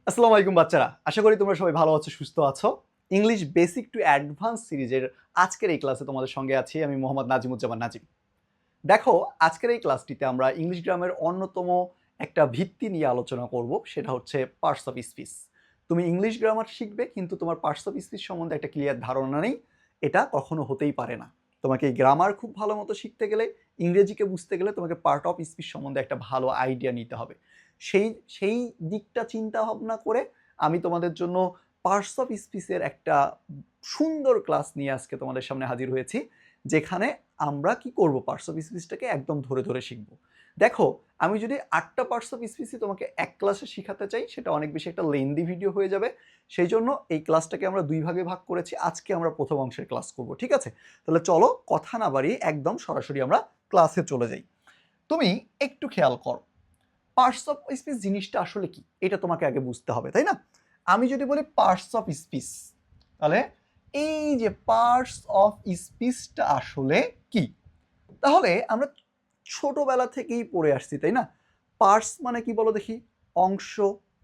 আসসালামু আলাইকুম বাচ্চারা, আশা করি তোমরা সবাই ভালো আছো, সুস্থ আছো। ইংলিশ বেসিক টু অ্যাডভান্স সিরিজের আজকের এই ক্লাসে তোমাদের সঙ্গে আছি আমি মোহাম্মদ নাজিমুজ্জামান নাজিম। দেখো, আজকের এই ক্লাসটিতে আমরা ইংলিশ গ্রামের অন্যতম একটা ভিত্তি নিয়ে আলোচনা করব, সেটা হচ্ছে পার্টস অফ স্পিচ। তুমি ইংলিশ গ্রামার শিখবে কিন্তু তোমার পার্টস অফ স্পিচ সম্বন্ধে একটা ক্লিয়ার ধারণা নেই, এটা কখনো হতেই পারে না। তোমাকে গ্রামার খুব ভালো মতো শিখতে গেলে, ইংরেজিকে বুঝতে গেলে তোমাকে পার্ট অফ স্পিচ সম্বন্ধে একটা ভালো আইডিয়া নিতে হবে। সেই সেই দিকটা চিন্তা ভাবনা করে আমি তোমাদের জন্য পার্টস অফ স্পিচের একটা সুন্দর ক্লাস নিয়ে আজকে তোমাদের সামনে হাজির হয়েছি, যেখানে আমরা কি করব, পার্টস অফ স্পিচটাকে একদম ধরে ধরে শিখবো। দেখো, আমি যদি 8টা পার্টস অফ স্পিচই তোমাকে এক ক্লাসে শিখাতে চাই, সেটা অনেক বেশি একটা লেন্দি ভিডিও হয়ে যাবে। সেই জন্য এই ক্লাসটাকে আমরা দুই ভাগে ভাগ করেছি। আজকে আমরা প্রথম অংশের ক্লাস করব, ঠিক আছে? তাহলে চলো কথা না বাড়িয়ে একদম সরাসরি আমরা ক্লাসে চলে যাই। তুমি একটু খেয়াল করো, পার্টস অফ স্পিচ জিনিসটা আসলে কি, এটা তোমাকে আগে বুঝতে হবে, তাই না? আমি যদি বলি পার্টস অফ স্পিচ, তাহলে এই যে পার্টস অফ স্পিচটা আসলে কি, তাহলে আমরা ছোটবেলা থেকেই পড়ে আসছি, তাই না? পার্টস মানে কি বলো দেখি? অংশ।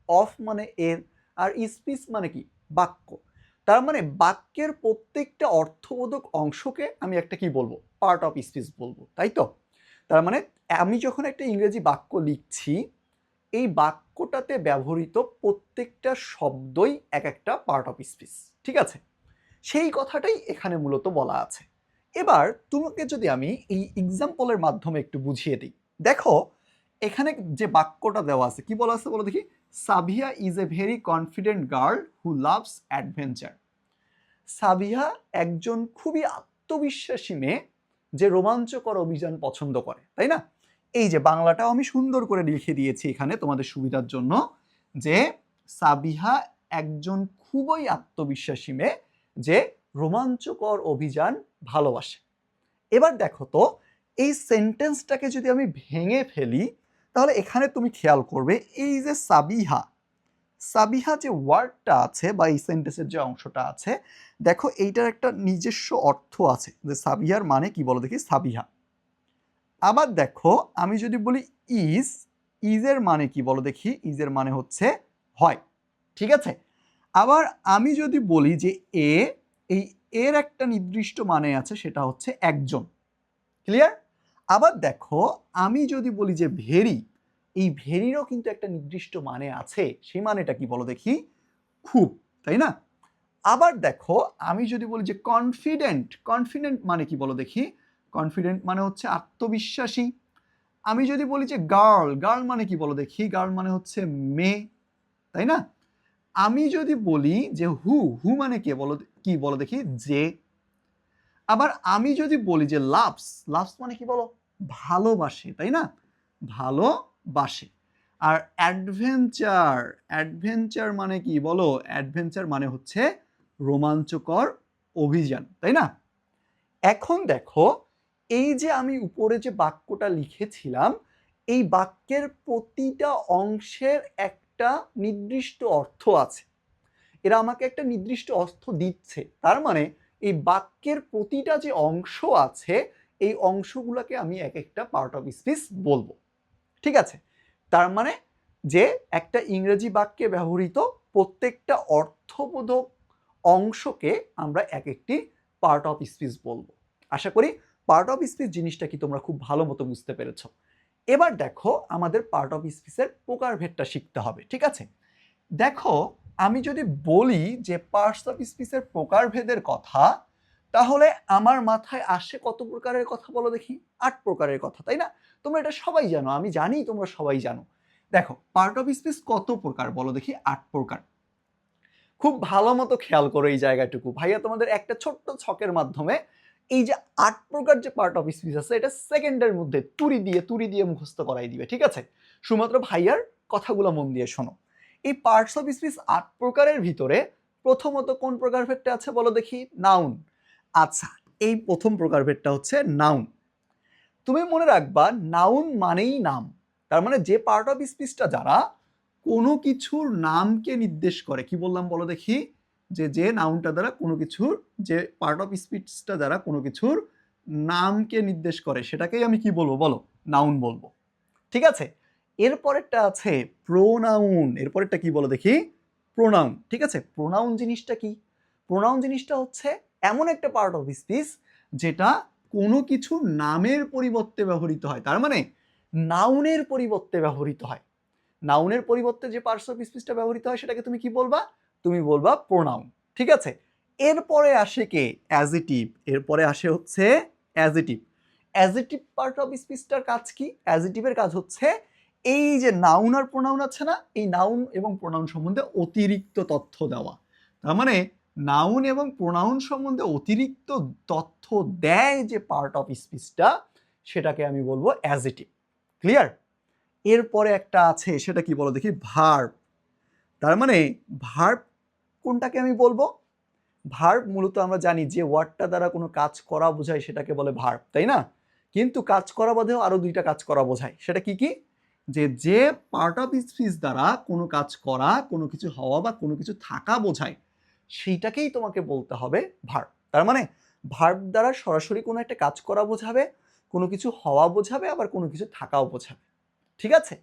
অফ মানে এর, আর স্পিচ মানে কি? বাক্য। তার মানে বাক্যের প্রত্যেকটা অর্থবোধক অংশকে আমি একটা কি বলবো? পার্ট অফ স্পিচ বলবো, তাই তো? তার মানে আমি যখন একটা ইংরেজি বাক্য লিখছি, এই বাক্যটাতে ব্যবহৃত প্রত্যেকটা শব্দই এক একটা পার্ট অফ স্পিচ, ঠিক আছে? সেই কথাটাই এখানে মূলত বলা আছে। এবার তোমাকে যদি আমি এই এক্সাম্পলের মাধ্যমে একটু বুঝিয়ে দিই, দেখো এখানে যে বাক্যটা দেওয়া আছে, কি বলা আছে বলো দেখি? Sabiha is a very confident girl who loves adventure. Sabiha একজন খুবই আত্মবিশ্বাসী মেয়ে, যে রোমাঞ্চকর অভিযান পছন্দ করে, তাই না? এই যে বাংলাটাও আমি সুন্দর করে লিখে দিয়েছি এখানে তোমাদের সুবিধার জন্য, যে সাবিহা একজন খুবই আত্মবিশ্বাসী মেয়ে, যে রোমাঞ্চকর অভিযান ভালোবাসে। এবার দেখো তো, এই সেন্টেন্সটাকে যদি আমি ভেঙে ফেলি, তাহলে এখানে তুমি খেয়াল করবে এই যে সাবিহা, সাবিহা যে ওয়ার্ডটা আছে বা এই সেন্টেন্সের যে অংশটা আছে, দেখো এইটার একটা নিজস্ব অর্থ আছে, যে সাবিহার মানে কি বলো দেখি? সাবিহা। আবার দেখো, আমি যদি বলি ইজ, ইজের মানে কি বলো দেখি? ইজের মানে হচ্ছে হয়, ঠিক আছে? আবার আমি যদি বলি যে এ, এই এর একটা নির্দিষ্ট মানে আছে, সেটা হচ্ছে একজন। ক্লিয়ার? আবার দেখো, আমি যদি বলি যে ভেরি, এই ভেরিরও কিন্তু একটা নির্দিষ্ট মানে আছে, সেই মানেটা কি বলো দেখি? খুব, তাই না? আবার দেখো, আমি যদি বলি যে কনফিডেন্ট, কনফিডেন্ট মানে কি বলো দেখি? কনফিডেন্ট মানে হচ্ছে আত্মবিশ্বাসী। আমি যদি বলি যে গার্ল, গার্ল মানে কি বলো দেখি? গার্ল মানে হচ্ছে মেয়ে, তাই না? আমি যদি বলি যে হু, হু মানে কি বলো দেখি? যে। আবার আমি যদি বলি যে লাভস, লাভস মানে কি বলো? ভালোবাসে, তাই না? ভালোবাসে। আর অ্যাডভেঞ্চার, অ্যাডভেঞ্চার মানে কি বলো? অ্যাডভেঞ্চার মানে হচ্ছে রোমাঞ্চকর অভিযান, তাই না? এখন দেখো, এই যে আমি উপরে যে বাক্যটা লিখেছিলাম, এই বাক্যের প্রতিটা অংশের একটা নির্দিষ্ট অর্থ আছে। এরা আমাকে একটা নির্দিষ্ট অর্থ দিচ্ছে। তার মানে এই বাক্যের প্রতিটা যে অংশ আছে, এই অংশগুলোকে আমি এক একটা পার্ট অফ স্পিচ বলবো, ঠিক আছে? তার মানে যে একটা ইংরেজি বাক্যে ব্যবহৃত প্রত্যেকটা অর্থবোধক অংশকে আমরা এক একটি পার্ট অফ স্পিচ বলবো। আশা করি পার্ট অফ স্পিচ জিনিসটা কি তোমরা খুব ভালো মতো বুঝতে পেরেছো। এবার দেখো, আমাদের পার্ট অফ স্পিচের প্রকারভেদটা শিখতে হবে, ঠিক আছে? দেখো, আমি যদি বলি যে পার্টস অফ স্পিচের প্রকারভেদের কথা, তাহলে আমার মাথায় আসে কত প্রকারের কথা বলো দেখি? 8 প্রকারের কথা, তাই না? তোমরা এটা সবাই জানো, আমি জানি তোমরা সবাই জানো। দেখো, পার্ট অফ স্পিচ কত প্রকার বলো দেখি? 8 প্রকার। খুব ভালো মতো খেয়াল করো এই জায়গাটুকু, ভাইয়া তোমাদের একটা ছোট্ট ছকের মাধ্যমে এই যে 8 প্রকার যে পার্ট অফ স্পিচ আছে, এটা সেকেন্ডের মধ্যে তুড়ি দিয়ে মুখস্থ করাই দিবে, ঠিক আছে? শুধুমাত্র ভাইয়ার কথাগুলো মন দিয়ে শোনো। এই পার্টস অফ স্পিচ 8 প্রকারের ভিতরে প্রথমত কোন প্রকারভেদটা আছে বলো দেখি? নাউন। আচ্ছা, এই প্রথম প্রকারভেদটা হচ্ছে নাউন। তুমি মনে রাখবা, নাউন মানেই নাম। তার মানে যে পার্ট অফ স্পিচটা যারা কোনো কিছুর নামকে নির্দেশ করে, কি বললাম বলো দেখি? যে নাউনটা দ্বারা কোনো কিছুর, যে পার্ট অফ স্পিচটা দ্বারা কোনো কিছুর নামকে নির্দেশ করে, সেটাকেই আমি কি বলবো বলো? নাউন বলবো, ঠিক আছে? এরপরেরটা আছে প্রোনাউন। এরপরেরটা কি বলো দেখি? প্রোনাউন। ঠিক আছে, প্রোনাউন জিনিসটা কি? প্রোনাউন জিনিসটা হচ্ছে এমন একটা পার্ট অফ স্পিচ যেটা কোনো কিছু নামের পরিবর্তে ব্যবহৃত হয়, তার মানে নাউনের পরিবর্তে ব্যবহৃত হয়। নাউনের পরিবর্তে যে পার্টস অফ স্পিচটা ব্যবহৃত হয় সেটাকে তুমি কি বলবা? তুমি বলবা প্রোনাউন। ঠিক আছে, এরপরে আসে কে? অ্যাজেটিভ। এরপরে আসে হচ্ছে অ্যাজেটিভ। অ্যাজেটিভ পার্ট অফ স্পিচটার কাজ কি? অ্যাজেটিভের কাজ হচ্ছে এই যে নাউন আর প্রোনাউন আছে না, এই নাউন এবং প্রোনাউন সম্বন্ধে অতিরিক্ত তথ্য দেওয়া। তার মানে নাউন এবং প্রোনাউন সম্বন্ধে অতিরিক্ত তথ্য দেয় যে পার্ট অফ স্পিচটা, সেটাকে আমি বলবো অ্যাজেটিভ। ক্লিয়ার? এরপরে একটা আছে, সেটা কি বলো দেখি? ভার্ব। তার মানে ভার্ব কোনটাকে আমি বলবো? ভার্ব মূলত আমরা জানি যে ওয়ার্ডটা দ্বারা কোনো কাজ করা বোঝায় সেটাকে বলে ভার্ব, তাই না? কিন্তু কাজ করা বাদেও আরো দুইটা কাজ করা বোঝায়। সেটা কি কি? যে পার্ট অফ স্পিচ দ্বারা কোনো কাজ করা, কোনো কিছু হওয়া বা কোনো কিছু থাকা বোঝায়, সেইটাকেই তোমাকে বলতে হবে ভার্ব। তার মানে ভার্ব দ্বারা সরাসরি কোনো একটা কাজ করা বোঝাবে, কোনো কিছু হওয়া বোঝাবে, আবার কোনো কিছু থাকাও বোঝাবে। ঠিক আছে,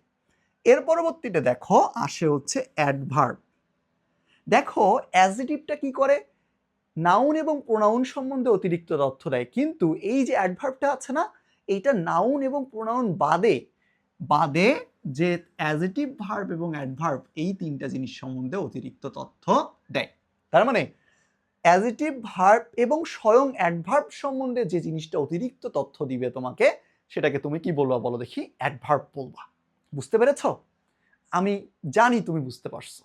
এর পরবর্তীতে দেখো আসে হচ্ছে অ্যাডভার্ব। দেখো অ্যাডজেটিভটা কি করে? নাউন এবং প্রোনাউন সম্বন্ধে অতিরিক্ত তথ্য দেয়, কিন্তু এই যে অ্যাডভার্বটা আছে না, এইটা নাউন এবং প্রোনাউন বাদে বাদে যে অ্যাডজেটিভ, ভার্ব এবং অ্যাডভার্ব, এই তিনটা জিনিস সম্বন্ধে অতিরিক্ত তথ্য দেয়। তার মানে অ্যাডজেটিভ, ভার্ব এবং স্বয়ং অ্যাডভার্ব সম্বন্ধে যে জিনিসটা অতিরিক্ত তথ্য দিবে তোমাকে, সেটাকে তুমি কি বলবা বলো দেখি? অ্যাডভার্ব বলবা। বুঝতে পেরেছো? আমি জানি তুমি বুঝতে পারছো,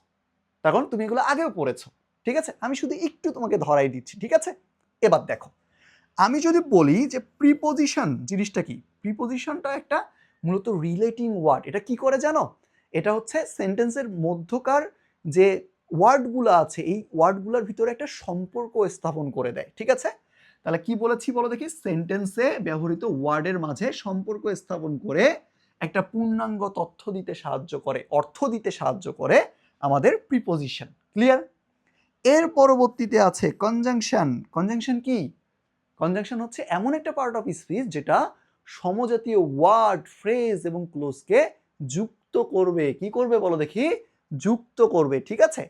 কারণ তুমি এগুলো আগেও পড়েছো। ঠিক আছে, আমি শুধু একটু তোমাকে ধরাই দিচ্ছি। ঠিক আছে, এবার দেখো, আমি যদি বলি যে প্রিপোজিশন জিনিসটা কি? প্রিপোজিশনটা একটা মূলত রিলেটিং ওয়ার্ড। এটা কি করে জানো? এটা হচ্ছে সেন্টেন্সের মধ্যকার যে ওয়ার্ডগুলো আছে, এই ওয়ার্ডগুলোর ভিতরে একটা সম্পর্ক স্থাপন করে দেয়। ঠিক আছে, তাহলে কি বলেছি বলো দেখি? সেন্টেন্সে ব্যবহৃত ওয়ার্ডের মাঝে সম্পর্ক স্থাপন করে একটা পূর্ণাঙ্গ তথ্য দিতে সাহায্য করে, অর্থ দিতে সাহায্য করে আমাদের প্রিপোজিশন। ক্লিয়ার? এর পরবর্তীতে আছে কনজাংশন। কনজাংশন কি? কনজাংশন হচ্ছে এমন একটা পার্ট অফ স্পিচ যেটা সমজাতীয় ওয়ার্ড, ফ্রেজ এবং ক্লোজকে যুক্ত করবে। কি করবে বলো দেখি? যুক্ত করবে। ঠিক আছে,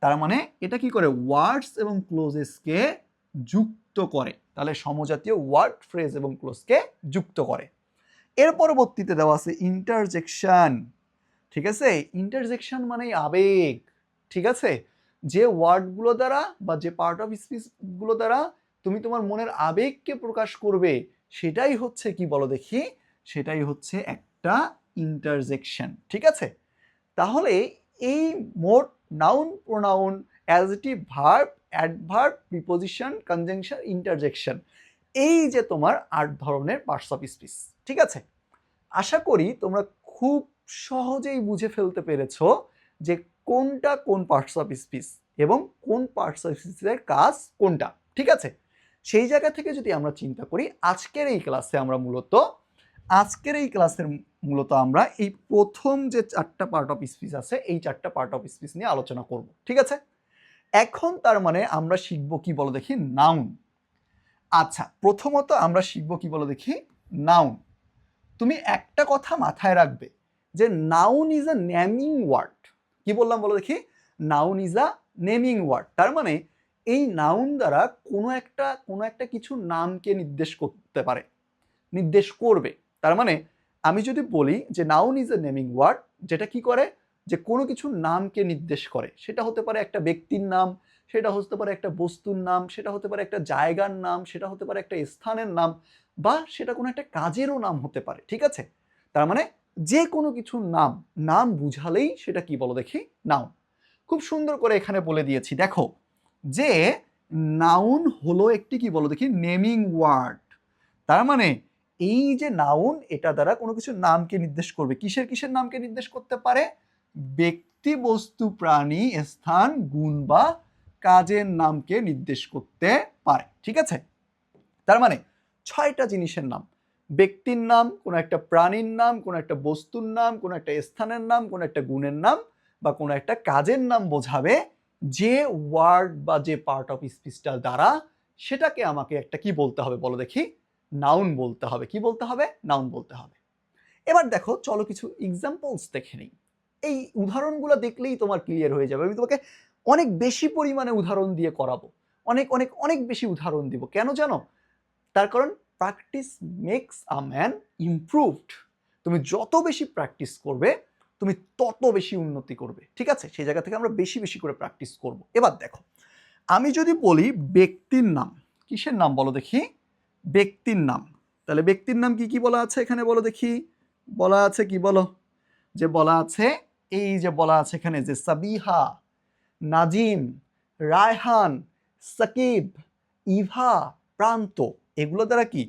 তার মানে এটা কি করে? ওয়ার্ডস এবং ক্লোজেসকে যুক্ত করে। তাহলে সমজাতীয় ওয়ার্ড, ফ্রেজ এবং ক্লোজকে যুক্ত করে। এর পরবর্তীতে দেওয়া আছে ইন্টারজেকশন। ঠিক আছে, ইন্টারজেকশন মানে আবেগ। ঠিক আছে, যে ওয়ার্ডগুলো দ্বারা বা যে পার্ট অফ স্পিচগুলো দ্বারা তুমি তোমার মনের আবেগকে প্রকাশ করবে, সেটাই হচ্ছে কি বলো দেখি? সেটাই হচ্ছে একটা ইন্টারজেকশন। ঠিক আছে, তাহলে এই মোট noun, pronoun, adjective, verb, adverb, preposition, conjunction, interjection, এই যে তোমার 8 ধরনের পার্টস অফ স্পিচ। ঠিক আছে, আশা করি তোমরা খুব সহজেই বুঝে ফেলতে পেরেছো যে কোনটা কোন পার্টস অফ স্পিচ এবং কোন পার্টস অফ স্পিচের কাজ কোনটা। ঠিক আছে, সেই জায়গা থেকে যদি আমরা চিন্তা করি, আজকের এই ক্লাসে আমরা এই প্রথম যে 4টা পার্ট অফ স্পিচ আছে, এই 4টা পার্ট অফ স্পিচ নিয়ে আলোচনা করব। ঠিক আছে, এখন তার মানে আমরা শিখব কি বলো দেখি? নাউন। আচ্ছা, প্রথমত আমরা শিখব কি বলো দেখি? নাউন। তুমি একটা কথা মাথায় রাখবে যে noun is a naming word. কি বললাম বলো দেখি? Noun is a naming word. তার মানে এই নাউন দ্বারা কোনো একটা কিছু নামকে নির্দেশ করতে পারে, নির্দেশ করবে। তার মানে আমি যদি বলি যে noun is a naming word, যেটা কি করে? যে কোনো কিছু নামকে নির্দেশ করে। সেটা হতে পারে একটা ব্যক্তির নাম, সেটা হতে পারে একটা বস্তুর নাম, সেটা হতে পারে একটা জায়গার নাম, সেটা হতে পারে একটা স্থানের নাম, বা সেটা কোনো একটা কাজেরও নাম হতে পারে। ঠিক আছে, তার মানে যে কোনো কিছুর নাম, নাম বুঝালেই সেটা কি বলো দেখি? নাউন। খুব সুন্দর করে এখানে বলে দিয়েছি, দেখো যে নাউন হলো একটি কি বলো দেখি? Naming word. তার মানে এই যে নাউন, এটা দ্বারা কোনো কিছু নামকে নির্দেশ করবে। কিসের কিসের নামকে নির্দেশ করতে পারে? ব্যক্তি, বস্তু, প্রাণী, স্থান, গুণ বা কাজের নামকে নির্দেশ করতে পারে। ঠিক আছে, তার মানে 6টা জিনিসের নাম, ব্যক্তির নাম, কোনো একটা প্রাণীর নাম, কোনো একটা বস্তুর নাম, কোনো একটা স্থানের নাম, কোনো একটা গুণের নাম বা কোনো একটা কাজের নাম বোঝাবে যে ওয়ার্ড বা যে পার্ট অফ স্পিচটা দ্বারা, সেটাকে আমাকে একটা কি বলতে হবে বলো দেখি? নাউন বলতে হবে। কি বলতে হবে? নাউন বলতে হবে। এবার দেখো চলো কিছু এক্সাম্পলস দেখে নিই। এই উদাহরণগুলো দেখলেই তোমার ক্লিয়ার হয়ে যাবে। আমি তোমাকে অনেক বেশি পরিমাণে উদাহরণ দিয়ে করাবো, অনেক অনেক অনেক বেশি উদাহরণ দিব। কেন জানো? তার কারণ practice makes a man improved. তুমি যত বেশি প্র্যাকটিস করবে তুমি তত বেশি উন্নতি করবে, ঠিক আছে? সেই জায়গা থেকে আমরা বেশি বেশি করে প্র্যাকটিস করব। এবার দেখো, আমি যদি বলি ব্যক্তির নাম, কিসের নাম বলো দেখি? ব্যক্তির নাম। তাহলে ব্যক্তির নাম কি কি বলা আছে এখানে বলো দেখি? বলা আছে কি বলো? যে বলা আছে, এই যে বলা আছে এখানে যে সাবিহা, নাজিম, রায়হান, সাকিব, ইভা, প্রান্ত, এগুলো দ্বারা কি,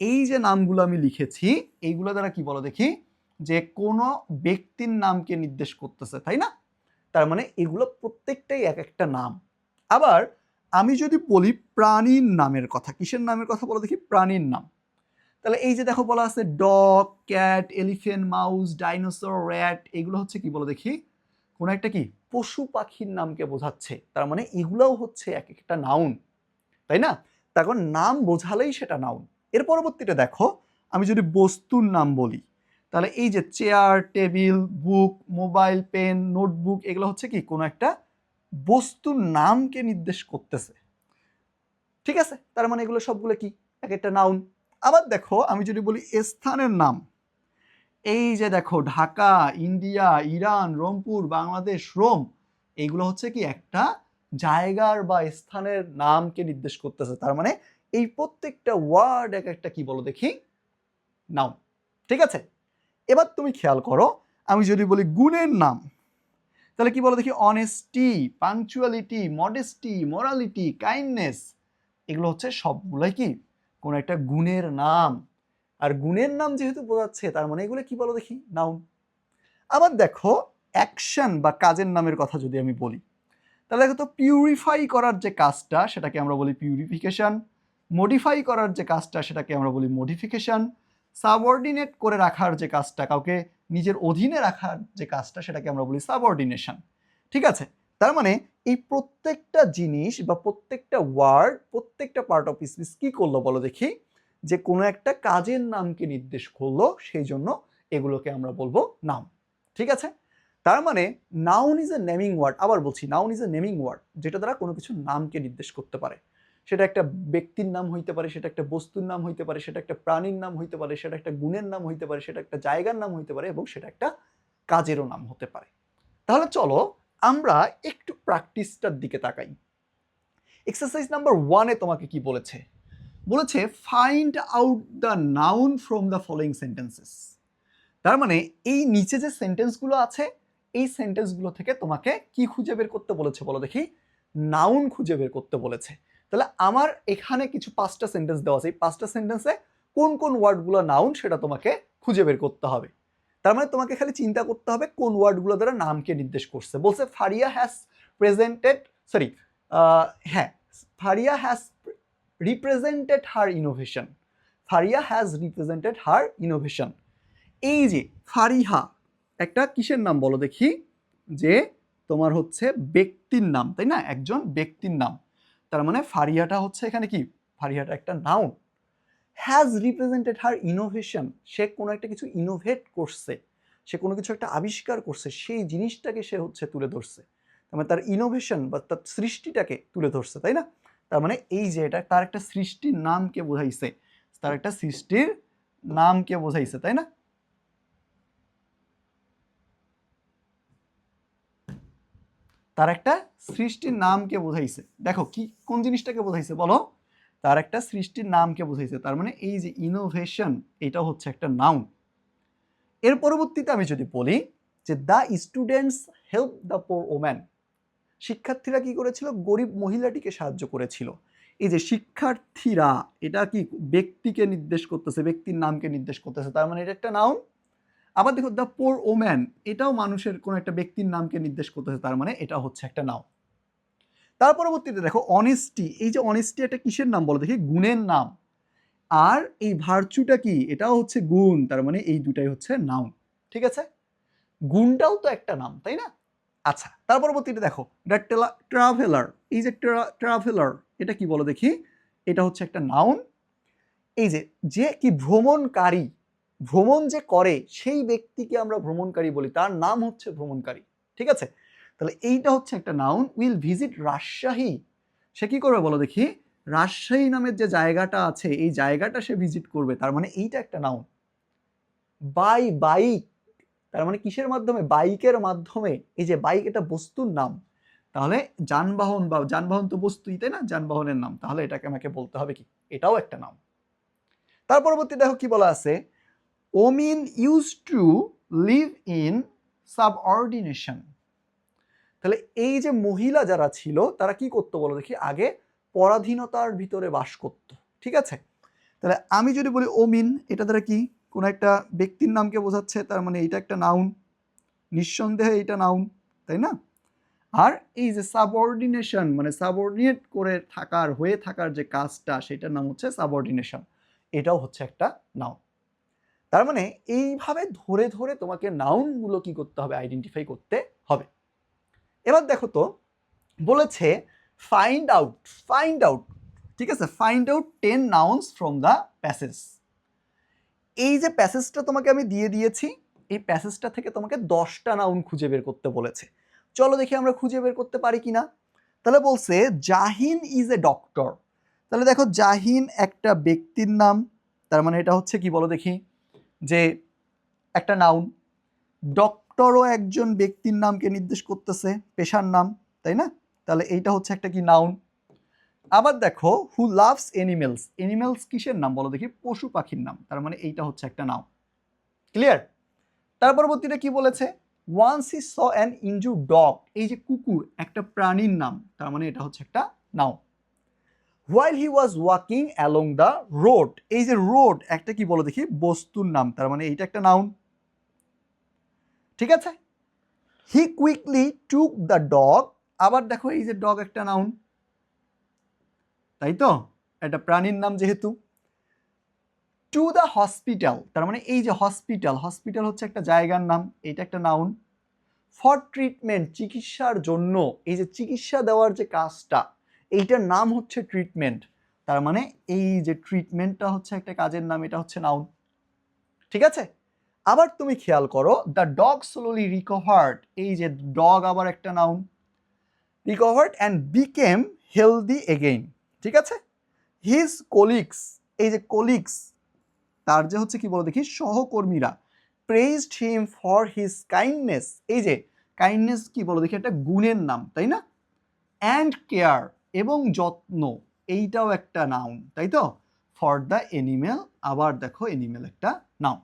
এই যে নামগুলো আমি লিখেছি এইগুলো দ্বারা কি বলো দেখি? যে কোনো ব্যক্তির নামকে নির্দেশ করতেছে, তাই না? তার মানে এগুলো প্রত্যেকটাই এক একটা নাম। আবার আমি যদি বলি প্রাণীর নামের কথা, কিসের নামের কথা বলো দেখি? প্রাণীর নাম। তাহলে এই যে দেখো বলা আছে dog, cat, elephant, mouse, dinosaur, rat, এগুলো হচ্ছে কি বলো দেখি? কোন একটা কি পশু পাখির নামকে বোঝাচ্ছে। তার মানে এগুলোও হচ্ছে এক একটা নাউন, তাই না? তখন নাম বোঝালেই সেটা নাউন। এর পরবর্তীতে দেখো, আমি যদি বস্তুর নাম বলি, তাহলে এই যে চেয়ার, টেবিল, বুক, মোবাইল, পেন, নোটবুক, এগুলো হচ্ছে কি কোনো একটা বস্তুর নামকে নির্দেশ করতেছে, ঠিক আছে? তার মানে এগুলো সবগুলো কি এক একটা নাউন। আবার দেখো, আমি যদি বলি স্থানের নাম, এই যে দেখো Dhaka, India, Iran, Rangpur, Bangladesh, Rome, এইগুলো হচ্ছে কি একটা জায়গার বা স্থানের নামকে নির্দেশ করতেছে। তার মানে এই প্রত্যেকটা ওয়ার্ড এক একটা কি বলো দেখি? নাউন, ঠিক আছে? এবার তুমি খেয়াল করো, আমি যদি বলি গুণের নাম, তাহলে কি বলো দেখি? Honesty, punctuality, modesty, morality, kindness, এগুলো হচ্ছে সবগুলাই কি কোন একটা গুণের নাম। আর গুণের নাম যেহেতু বোঝাচ্ছে তার মানে এগুলো কি বলো দেখি? নাউন। আবার দেখো অ্যাকশন বা কাজের নামের কথা যদি আমি বলি, তাহলে দেখো তো পিউরিফাই করার যে কাজটা সেটাকে আমরা বলি পিউরিফিকেশন, মডিফাই করার যে কাজটা সেটাকে আমরা বলি মডিফিকেশন, সাবঅর্ডিনেট করে রাখার যে কাজটা, কাউকে নিজের অধীনে রাখার যে কাজটা সেটাকে আমরা বলি সাবঅর্ডিনেশন, ঠিক আছে? তার মানে এই প্রত্যেকটা জিনিস বা প্রত্যেকটা ওয়ার্ড, প্রত্যেকটা পার্ট অফ স্পিচ কি করলো বলো দেখি? যে কোনো একটা কাজের নামকে নির্দেশ করলো, সেই জন্য এগুলোকে আমরা বলবো নাউন, ঠিক আছে? তার মানে noun is a naming word. আবার বলছি, noun is a naming word, যেটা দ্বারা কোনো কিছুর নামকে নির্দেশ করতে পারে। সেটা একটা ব্যক্তির নাম হইতে পারে, সেটা একটা বস্তুর নাম হইতে পারে, সেটা একটা প্রাণীর নাম হইতে পারে, সেটা একটা গুণের নাম হইতে পারে, সেটা একটা জায়গার নাম হইতে পারে, এবং সেটা একটা কাজেরও নাম হতে পারে। তাহলে চলো আমরা একটু প্র্যাকটিসটার দিকে তাকাই। এক্সারসাইজ নাম্বার 1-এ তোমাকে কি বলেছে? বলেছে find out the noun from the following sentences. তার মানে এই নিচে যে সেন্টেন্সগুলো আছে এই সেন্টেন্সগুলো থেকে তোমাকে কি খুঁজে বের করতে বলেছে বলো দেখি? নাউন খুঁজে বের করতে বলেছে। তাহলে আমার এখানে কিছু 5টা সেন্টেন্স দেওয়া আছে, এই 5টা সেন্টেন্সে কোন কোন ওয়ার্ডগুলো নাউন সেটা তোমাকে খুঁজে বের করতে হবে। তার মানে তোমাকে খালি চিন্তা করতে হবে কোন ওয়ার্ডগুলো দ্বারা নামকে নির্দেশ করছে। বলছে ফারিয়া হ্যাজ প্রেজেন্টেড, সরি, হ্যাঁ, Faria has represented her innovation. Faria has represented her innovation. এই যে ফারিহা একটা কিসের নাম বলো দেখি? যে তোমার হচ্ছে ব্যক্তির নাম, তাই না? একজন ব্যক্তির নাম। তার মানে ফারিহাটা হচ্ছে এখানে কি? ফারিহাটা একটা noun. Has represented her innovation, সে কোনো একটা কিছু ইনোভেট করছে, সে কোনো কিছু একটা আবিষ্কার করছে, সেই জিনিসটাকে সে হচ্ছে তুলে ধরছে। তার মানে তার ইনোভেশন বা তার সৃষ্টিটাকে তুলে ধরছে, তাই না? তার মানে এই যে এটা তার একটা সৃষ্টির নামকে বোঝাইছে, তার একটা সৃষ্টির নামকে বোঝাইছে, তাই না? তার একটা সৃষ্টির নামকে বোঝাইছে। দেখো কি কোন জিনিসটাকে বোঝাইছে বলো? তার একটা সৃষ্টির নামকে বোঝাইছে। তার মানে এই যে ইনোভেশন, এটা হচ্ছে একটা নাউন। এর পরবর্তীতে আমি যদি বলি যে the students help the poor woman, শিক্ষার্থীরা কি করেছিল? গরিব মহিলাটিকে সাহায্য করেছিল। এই যে শিক্ষার্থীরা, এটা কি ব্যক্তিকে নির্দেশ করতেছে, ব্যক্তির নামকে নির্দেশ করতেছে, তার মানে এটা একটা নাউন। আবার দেখো দ্য পোর ওম্যান, এটাও মানুষের কোন একটা ব্যক্তির নামকে নির্দেশ করতেছে, তার মানে এটা হচ্ছে একটা নাউন। তার পরবর্তীতে দেখো অনেস্টি, এই যে অনেস্টি একটা কিসের নাম বলো দেখি? গুণের নাম। আর এই ভার্চুটা কি? এটাও হচ্ছে গুণ, তার মানে এই দুটাই হচ্ছে নাউন, ঠিক আছে? গুণটাও তো একটা নাম, তাই না? আচ্ছা, তার পরবর্তীতে দেখো দ্য ট্রাভেলার, এই যে ট্রাভেলার, এটা কি বলো দেখি? এটা হচ্ছে একটা নাউন। এই যে যে কি ভ্রমণকারী, ভ্রমণ যে করে সেই ব্যক্তিকে আমরা ভ্রমণকারী বলি, তার নাম হচ্ছে ভ্রমণকারী। ঠিক আছে, তাহলে এইটা হচ্ছে একটা নাউন। উইল ভিজিট রাজশাহী, সে কি করবে বলো দেখি, রাজশাহী নামের যে জায়গাটা আছে এই জায়গাটা সে ভিজিট করবে, তার মানে এইটা একটা নাউন। বাই বাইক, তার মানে কিসের মাধ্যমে, বাইকের মাধ্যমে। এই যে বাইক এটা বস্তুর নাম, তাহলে যানবাহন, বা যানবাহন তো বস্তুই তাই না, যানবাহনের নাম, তাহলে এটাকে আমাকে বলতে হবে কি, এটাও একটা নাম। তার পরবর্তী দেখো কি বলা আছে, ওমিন ইউজ টু লিভ ইন সাবঅর্ডিনেশন। তাহলে এই যে মহিলা যারা ছিল তারা কি করতো বলো দেখি, আগে পরাধীনতার ভিতরে বাস করত। ঠিক আছে, তাহলে আমি যদি বলি ওমিন, এটা দ্বারা কি কোনো একটা ব্যক্তির নামকে বোঝাচ্ছে, তার মানে এটা একটা নাউন, নিঃসন্দেহে এটা নাউন, তাই না? আর এই যে সাবঅর্ডিনেশন, মানে সাবঅর্ডিনেট করে থাকার, হয়ে থাকার যে কাজটা, সেটার নাম হচ্ছে সাবঅর্ডিনেশন, এটাও হচ্ছে একটা নাউন। তার মানে এইভাবে ধরে ধরে তোমাকে নাউনগুলো কি করতে হবে, আইডেন্টিফাই করতে হবে। এবার দেখো তো বলেছে ফাইন্ড আউট, ফাইন্ড আউট, ঠিক আছে, find out 10 nouns from the passage. এই যে প্যাসেজটা তোমাকে আমি দিয়ে দিয়েছি, এই প্যাসেজটা থেকে তোমাকে 10টা নাউন খুঁজে বের করতে বলেছে। চলো দেখি আমরা খুঁজে বের করতে পারি কিনা। তাহলে বলছে জাহিন ইজ এ ডক্টর। তাহলে দেখো জাহিন একটা ব্যক্তির নাম, তার মানে এটা হচ্ছে কি বলো দেখি, যে একটা নাউন। ডক্টরও একজন ব্যক্তির নামকে নির্দেশ করতেছে, পেশার নাম, তাই না? তাহলে এইটা হচ্ছে একটা কি নাউন। আবার দেখো হু লাভস এনিমেলস, এনিমেলস কিসের নাম বলো দেখি, পশু পাখির নাম, তার মানে এইটা হচ্ছে একটা নাউন। ক্লিয়ার? তার পরবর্তীটা কি বলেছে, once he saw an injured dog, এই যে কুকুর একটা প্রাণীর নাম, তার মানে এটা হচ্ছে একটা noun. While he was walking along the road, এই যে রোড একটা কি বলো দেখি, বস্তুর নাম, তার মানে এইটা একটা নাউন। ঠিক আছে, হি কুইকলি টুক দ্য ডগ, আবার দেখো এই যে ডগ একটা নাউন, তাই তো, একটা প্রাণীর নাম যেহেতু। টু দ্য হসপিটাল, তার মানে এই যে হসপিটাল, হসপিটাল হচ্ছে একটা জায়গার নাম, এটা একটা নাউন। ফর ট্রিটমেন্ট, চিকিৎসার জন্য, এই যে চিকিৎসা দেওয়ার যে কাজটা, এইটার নাম হচ্ছে ট্রিটমেন্ট, তার মানে এই যে ট্রিটমেন্টটা হচ্ছে একটা কাজের নাম, এটা হচ্ছে নাউন। ঠিক আছে, আবার তুমি খেয়াল করো, দ্য ডগ স্লোলি রিকভার্ড, এই যে ডগ আবার একটা noun, recovered and became healthy again. ঠিক আছে, হিজ কলিগস, এই যে কলিগস, তার যে হচ্ছে কি বলো দেখি, সহকর্মীরা, প্রেইজড হিম ফর হিজ কাইন্ডনেস, এই যে কাইন্ডনেস কি বলো দেখি, একটা গুণের নাম, তাই না? অ্যান্ড কেয়ার, এবং যত্ন, এইটাও একটা নাউন, তাই তো। ফর দ্য এনিমেল, আবার দেখো এনিমেল একটা নাউন।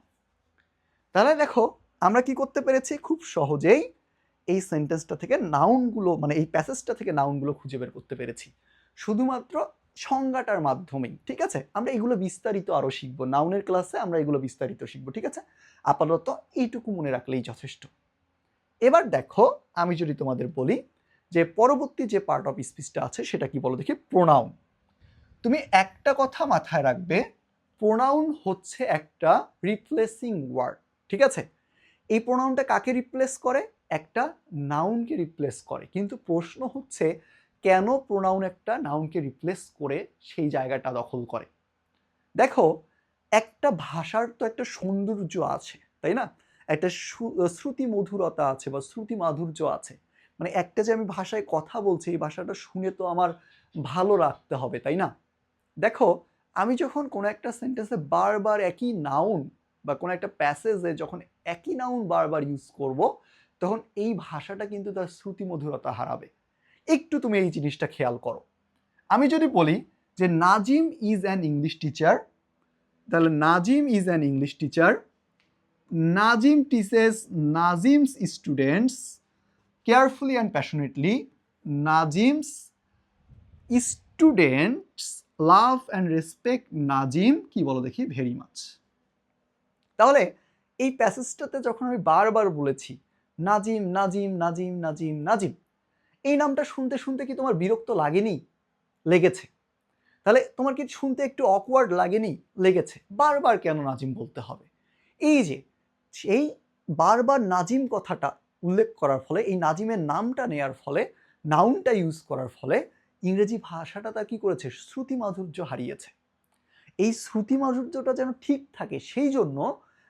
তাহলে দেখো আমরা কি করতে পেরেছি, খুব সহজেই এই সেন্টেন্সটা থেকে নাউনগুলো, মানে এই প্যাসেজটা থেকে নাউনগুলো খুঁজে বের করতে পেরেছি শুধুমাত্র সংজ্ঞাটার মাধ্যমেই। ঠিক আছে, আমরা এগুলো বিস্তারিত আরো শিখবো, নাউনের ক্লাসে আমরা এগুলো বিস্তারিত শিখবো। ঠিক আছে, আপাতত এইটুকু মনে রাখলেই যথেষ্ট। এবার দেখো আমি যদি তোমাদের বলি যে পরবর্তী যে পার্ট অফ স্পিচটা আছে সেটা কি বলো দেখি, প্রোনাউন। তুমি একটা কথা মাথায় রাখবে, প্রোনাউন হচ্ছে একটা রিপ্লেসিং ওয়ার্ড। ঠিক আছে, এই প্রোনাউনটা কাকে রিপ্লেস করে, একটা নাউনকে রিপ্লেস করে। কিন্তু প্রশ্ন হচ্ছে কেন প্রোনাউন একটা নাউনকে রিপ্লেস করে সেই জায়গাটা দখল করে। দেখো একটা ভাষার তো একটা সৌন্দর্য আছে, তাই না? একটা শ্রুতি মধুরতা আছে বা শ্রুতি মাধুর্য আছে। মানে একটা যে আমি ভাষায় কথা বলছি, এই ভাষাটা শুনে তো আমার ভালো লাগতে হবে, তাই না? দেখো আমি যখন কোনো একটা সেন্টেন্সে বারবার একই নাউন বা কোনো একটা প্যাসেজে যখন একই নাউন বারবার ইউজ করব, তখন এই ভাষাটা কিন্তু তার শ্রুতি মধুরতা হারাবে। একটু তুমি এই জিনিসটা খেয়াল করো। আমি যদি বলি যে Nazim is an English teacher, তাহলে Nazim is an English teacher, Nazim teaches Nazim's students carefully and passionately, Nazim's students love and respect Nazim কি বলো দেখি ভেরি মাচ। তাহলে এই প্যাসেজটাতে যখন আমি বারবার বলেছি নাজিম নাজিম নাজিম নাজিম নাজিম, এই নামটা শুনতে শুনতে কি তোমার বিরক্ত লাগেনি? লেগেছে। তাহলে তোমার কি শুনতে একটু অকওয়ার্ড লাগেনি? লেগেছে। বারবার কেন নাজিম বলতে হবে? এই যে সেই বারবার নাজিম কথাটা উল্লেখ করার ফলে, এই নাজিমের নামটা নেয়ার ফলে, নাউনটা ইউজ করার ফলে ইংরেজি ভাষাটা তার কি করেছে, শ্রুতি মাধুর্য হারিয়েছে। এই শ্রুতি মাধুর্যটা যেন ঠিক থাকে সেই জন্য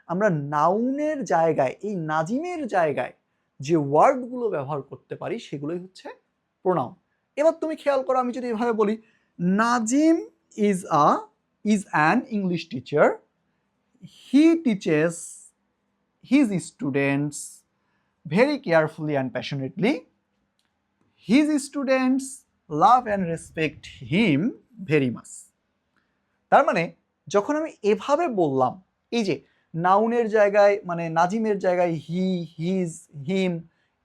আমরা নাউনের জায়গায়, এই নাজিমের জায়গায় যে ওয়ার্ডগুলো ব্যবহার করতে পারি সেগুলোই হচ্ছে প্রোনাউন। এবার তুমি খেয়াল করো, আমি যদি এভাবে বলি Nazim is an English teacher, he teaches his students very carefully and passionately, his students love and respect him very much. তার মানে যখন আমি এভাবে বললাম, এই যে নাউনের জায়গায় মানে নাজিমের জায়গায় হি, হিজ, হিম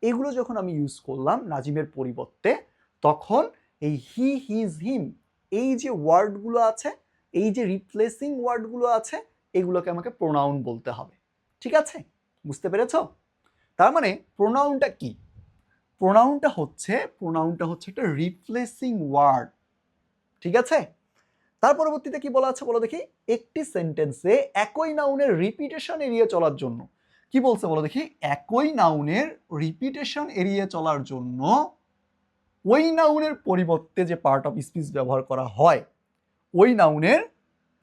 এগুলো যখন আমি ইউজ করলাম নাজিমের পরিবর্তে, তখন এই হি, হিজ, হিম এই যে ওয়ার্ডগুলো আছে, এই যে রিপ্লেসিং ওয়ার্ডগুলো আছে, এগুলোকে আমাকে প্রোনাউন বলতে হবে। ঠিক আছে, বুঝতে পেরেছো? তার মানে প্রোনাউনটা কি? প্রোনাউনটা হচ্ছে একটা রিপ্লেসিং ওয়ার্ড। ঠিক আছে, তার পরবর্তীতে কি বলা আছে বলো দেখি, একটি সেন্টেন্সে একই নাউনের রিপিটেশন এড়িয়ে চলার জন্য। কি বলছে বলো দেখি, একই নাউনের রিপিটেশন এড়িয়ে চলার জন্য ওই নাউনের পরিবর্তে যে পার্ট অফ স্পিচ ব্যবহার করা হয়, ওই নাউনের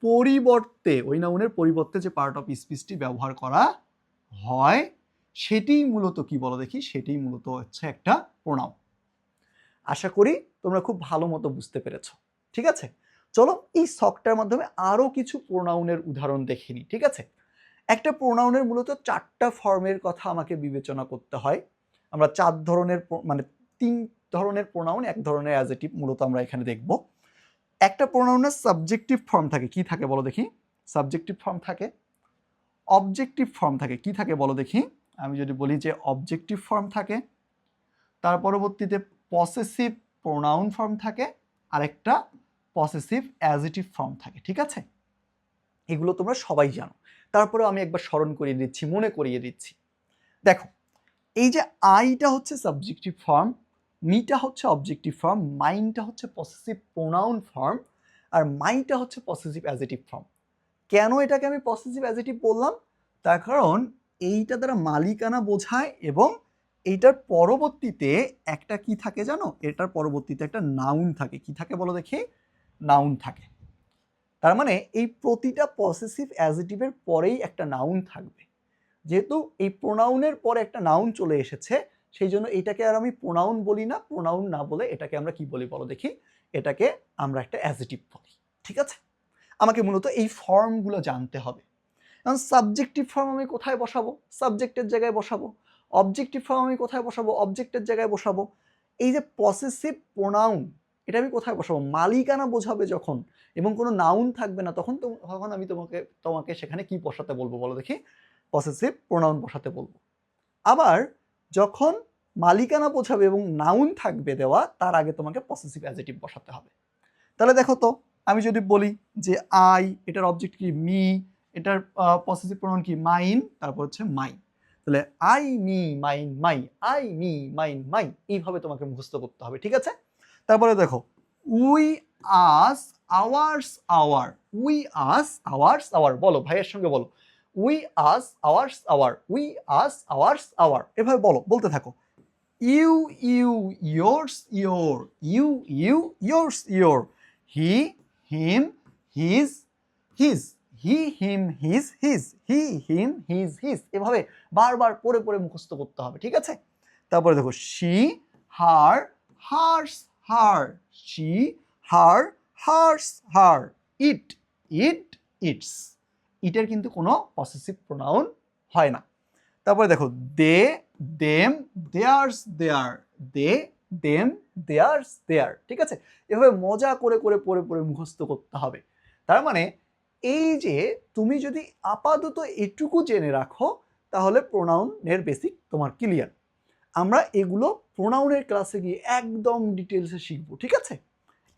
পরিবর্তে যে পার্ট অফ স্পিচটি ব্যবহার করা হয় সেটিই মূলত কি বলো দেখি, সেটিই মূলত হচ্ছে একটা প্রোনাউন। আশা করি তোমরা খুব ভালো মতো বুঝতে পেরেছো। ঠিক আছে, চলো এই শখটার মাধ্যমে আরো কিছু প্রোনাউনের উদাহরণ দেখে নিই। ঠিক আছে, একটা প্রোনাউনের মূলত 4টা ফর্মের কথা আমাকে বিবেচনা করতে হয়। আমরা 4 ধরনের মানে 3 ধরনের প্রোনাউন, 1 ধরনের অ্যাডজেক্টিভ মূলত আমরা এখানে দেখব। একটা প্রোনাউনের সাবজেক্টিভ ফর্ম থাকে, কি থাকে বলো দেখি? সাবজেক্টিভ ফর্ম থাকে, অবজেক্টিভ ফর্ম থাকে, কি থাকে বলো দেখি? আমি যদি বলি যে অবজেক্টিভ ফর্ম থাকে, তার পরবর্তীতে পসেসিভ প্রোনাউন ফর্ম থাকে, আরেকটা পসেসিভ অ্যাডজেক্টিভ ফর্ম থাকে। ঠিক আছে, এগুলো তোমরা সবাই জানো, তারপরে আমি একবার স্মরণ করিয়ে দিচ্ছি, মনে করিয়ে দিচ্ছি। দেখো, এই যে আইটা হচ্ছে সাবজেক্টিভ ফর্ম, মিটা হচ্ছে অবজেক্টিভ ফর্ম, মাইনটা হচ্ছে পসেসিভ প্রোনাউন ফর্ম, আর মাইটা হচ্ছে পসেসিভ অ্যাডজেক্টিভ ফর্ম। কেন এটাকে আমি পসেসিভ অ্যাডজেক্টিভ বললাম? তার কারণ এইটা দ্বারা মালিকানা বোঝায় এবং এইটার পরবর্তীতে একটা কি থাকে জানো? এটার পরবর্তীতে একটা নাউন থাকে। কি থাকে বলো দেখি? নাউন থাকে। তার মানে এই প্রতিটা পসেসিভ অ্যাডজেক্টিভের পরেই একটা নাউন থাকবে। যেহেতু এই প্রোনাউনের পরে একটা নাউন চলে এসেছে, সেই জন্য এটাকে আর আমি প্রোনাউন বলি না। প্রোনাউন না বলে এটাকে আমরা কি বলি বলো দেখি? এটাকে আমরা একটা অ্যাডজেক্টিভ বলি। ঠিক আছে, আমাকে মূলত এই ফর্মগুলো জানতে হবে। কারণ সাবজেক্টিভ ফর্ম আমি কোথায় বসাবো? সাবজেক্টের জায়গায় বসাবো। অবজেক্টিভ ফর্ম আমি কোথায় বসাবো? অবজেক্টের জায়গায় বসাবো। এই যে পসেসিভ প্রোনাউন, এটা আমি কোথায় বসাবো? মালিকানা বোঝাবে যখন এবং কোনো নাউন থাকবে না, তখন আমি তোমাকে সেখানে কি বসাতে বলবো বলো দেখি? পসেসিভ প্রোনাউন বসাতে বলবো। আবার যখন মালিকানা বোঝাবে এবং নাউন থাকবে দেওয়া, তার আগে তোমাকে পসেসিভ অ্যাডজেক্টিভ বসাতে হবে। তাহলে দেখো তো, আমি যদি বলি যে আই, এটার অবজেক্ট কি? মি, এটার পসেসিভ প্রোনাউন কি? মাইন, তারপর হচ্ছে মাই। তাহলে I me mine my, I me mine my, এইভাবে তোমাকে মুখস্থ করতে হবে। ঠিক আছে, তারপরে দেখো we us ours our, we us ours our, বলো ভাইয়ের সঙ্গে বলো, we us ours our, we us ours our, এভাবে বলো, বলতে থাকো। You you yours your, you you yours your, he him his his, he him his his, he him his his, এভাবে বারবার পড়ে পড়ে মুখস্থ করতে হবে। ঠিক আছে, তারপরে দেখো she her hers her, she her hers her, it it its, ইটের কিন্তু কোনো পসেসিভ প্রোনাউন হয় না। তারপরে দেখো they them theirs their, they them theirs their. ঠিক আছে, এভাবে মজা করে করে পড়ে পড়ে মুখস্থ করতে হবে। তার মানে এই যে তুমি যদি আপাতত এটুকু জেনে রাখো, তাহলে প্রোনাউনের বেসিক তোমার ক্লিয়ার। আমরা এগুলো প্রোনাউনের ক্লাসে গিয়ে একদম ডিটেলসে শিখবো। ঠিক আছে,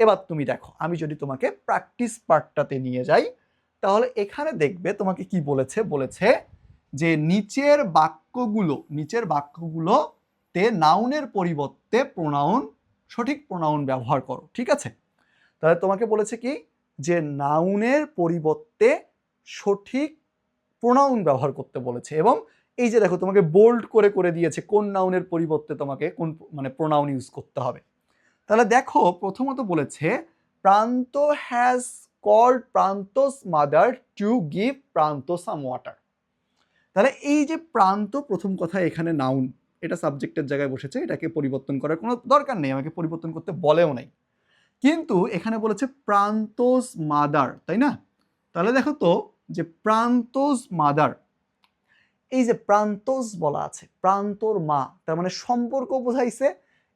এবার তুমি দেখো, আমি যদি তোমাকে প্র্যাকটিস পার্টটাতে নিয়ে যাই, তাহলে এখানে দেখবে তোমাকে কি বলেছে? বলেছে যে নিচের বাক্যগুলোতে নাউনের পরিবর্তে প্রোনাউন, সঠিক প্রোনাউন ব্যবহার করো। ঠিক আছে, তাহলে তোমাকে বলেছে কি যে নাউনের পরিবর্তে সঠিক প্রোনাউন ব্যবহার করতে বলেছে, এবং এই যে দেখো তোমাকে বোল্ড করে করে দিয়েছে কোন নাউনের পরিবর্তে তোমাকে কোন মানে প্রোনাউন ইউজ করতে হবে। তাহলে দেখো, প্রথমত বলেছে Pranto has called Pranto's mother to give Pranto some water. তাহলে এই যে প্রান্ত, প্রথম কথা এখানে নাউন, এটা সাবজেক্টের জায়গায় বসেছে, এটাকে পরিবর্তন করার কোনো দরকার নেই, আমাকে পরিবর্তন করতে বলেও নাই। কিন্তু এখানে বলেছে প্রান্তস মাদার, তাই না? তাহলে দেখো তো যে প্রান্তস মাদার, এই যে প্রান্তস বলা আছে, প্রান্তর মা, তার মানে সম্পর্ক বোঝাইছে।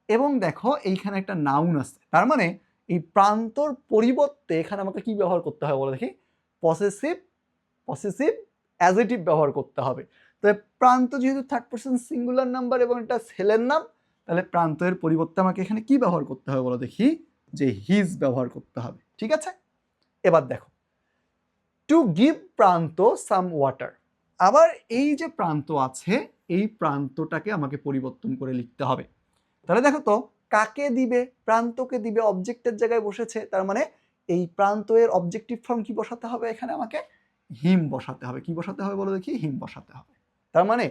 এবং দেখো এইখানে একটা নাউন আছে, তার মানে এই প্রান্তর পরিবর্তে এখানে আমাকে কি ব্যবহার করতে হবে বলে দেখি, পসেসিভ অ্যাজেটিভ ব্যবহার করতে হবে। তবে প্রান্ত যেহেতু থার্ড পারসন সিঙ্গুলার নাম্বার এবং এটা ছেলের নাম, তাহলে প্রান্তের পরিবর্তে আমাকে এখানে কি ব্যবহার করতে হবে বলো দেখি, যে হিজ ব্যবহার করতে হবে। ঠিক আছে, এবার দেখো two give Pranto some water, আবার এই যে প্রান্ত আছে এই প্রান্তটাকে আমাকে পরিবর্তন করে লিখতে হবে। তাহলে দেখো তো কাকে দিবে, প্রান্তকে দিবে, অবজেক্টের জায়গায় বসেছে, তার মানে এই প্রান্তের অবজেক্টিভ ফর্ম কি বসাতে হবে, এখানে আমাকে হিম বসাতে হবে। কি বসাতে হবে বলো দেখি, হিম বসাতে হবে। তার মানে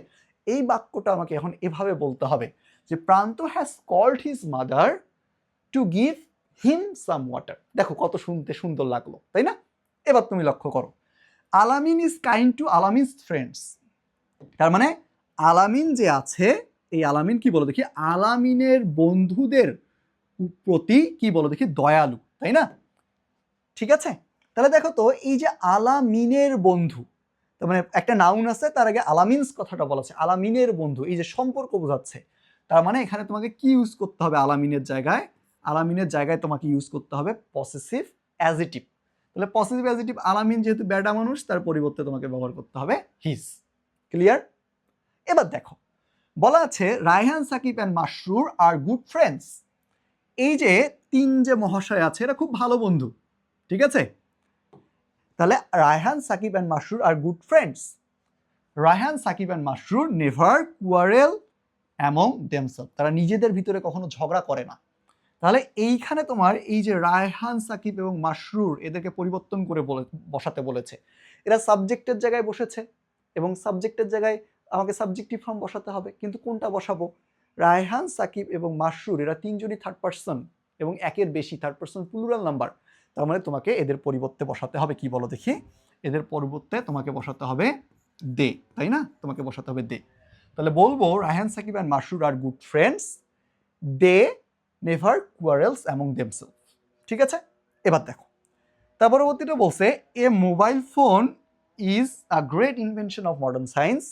এই বাক্যটা আমাকে এখন এভাবে বলতে হবে যে Pranto has called his mother to give him some water. দেখো কত শুনতে সুন্দর লাগলো, তাই না? এবার তুমি লক্ষ্য করো, আলামিন ইজ কাইন্ড টু আলামিনস ফ্রেন্ডস, তার মানে আলামিন যে আছে, এই আলামিন কি বলো দেখি, আলামিনের বন্ধুদের প্রতি কি বলো দেখি, দয়ালু, তাই না? ঠিক আছে, তাহলে দেখো তো এই যে আলামিনের বন্ধু, তার মানে একটা নাউন আছে, তার আগে আলামিনস কথাটা বলা আছে, আলামিনের বন্ধু, এই যে সম্পর্ক বোঝাচ্ছে। তার মানে এখানে তোমাকে কি ইউজ করতে হবে, আলামিনের জায়গায়, আলামিনের জায়গায় তোমাকে ইউজ করতে হবে পসেসিভ অ্যাজেটিভ। তাহলে পসেসিভ অ্যাজেটিভ, আলামিন যেহেতু বেডা মানুষ, তার পরিবর্তে তোমাকে ব্যবহার করতে হবে হিজ। ক্লিয়ার? এবার দেখো বলা আছে Raihan, Sakib and Masrur are good friends. এই যে তিন যে মহাশয় আছে এরা খুব ভালো বন্ধু, ঠিক আছে? তাহলে Raihan, Sakib and Masrur are good friends. Raihan, Sakib and Masrur never quarrel among themselves, তারা নিজেদের ভিতরে কখনো ঝগড়া করে না। তাহলে এইখানে তোমার এই যে রায়হান, সাকিব এবং মাসরুর, এদেরকে পরিবর্তন করে বসাতে বলেছে। এরা সাবজেক্টের জায়গায় বসেছে এবং সাবজেক্টের জায়গায় আমাকে সাবজেক্টিভ ফর্ম বসাতে হবে, কিন্তু কোনটা বসাবো? রায়হান, সাকিব এবং মাসরুর এরা তিনজনই থার্ড পারসন এবং একের বেশি থার্ড পারসন প্লুরাল নাম্বার। তার মানে তোমাকে এদের পরিবর্তে বসাতে হবে কি বলো দেখি, এদের পরিবর্তে তোমাকে বসাতে হবে দে, তাই না? তোমাকে বসাতে হবে দে। তাহলে বলবো Raihan, Sakib and Masrur are good friends, they never quarrels among themselves. ঠিক আছে, এবার দেখো তার পরবর্তীটা বলছে a mobile phone is a great invention of modern science,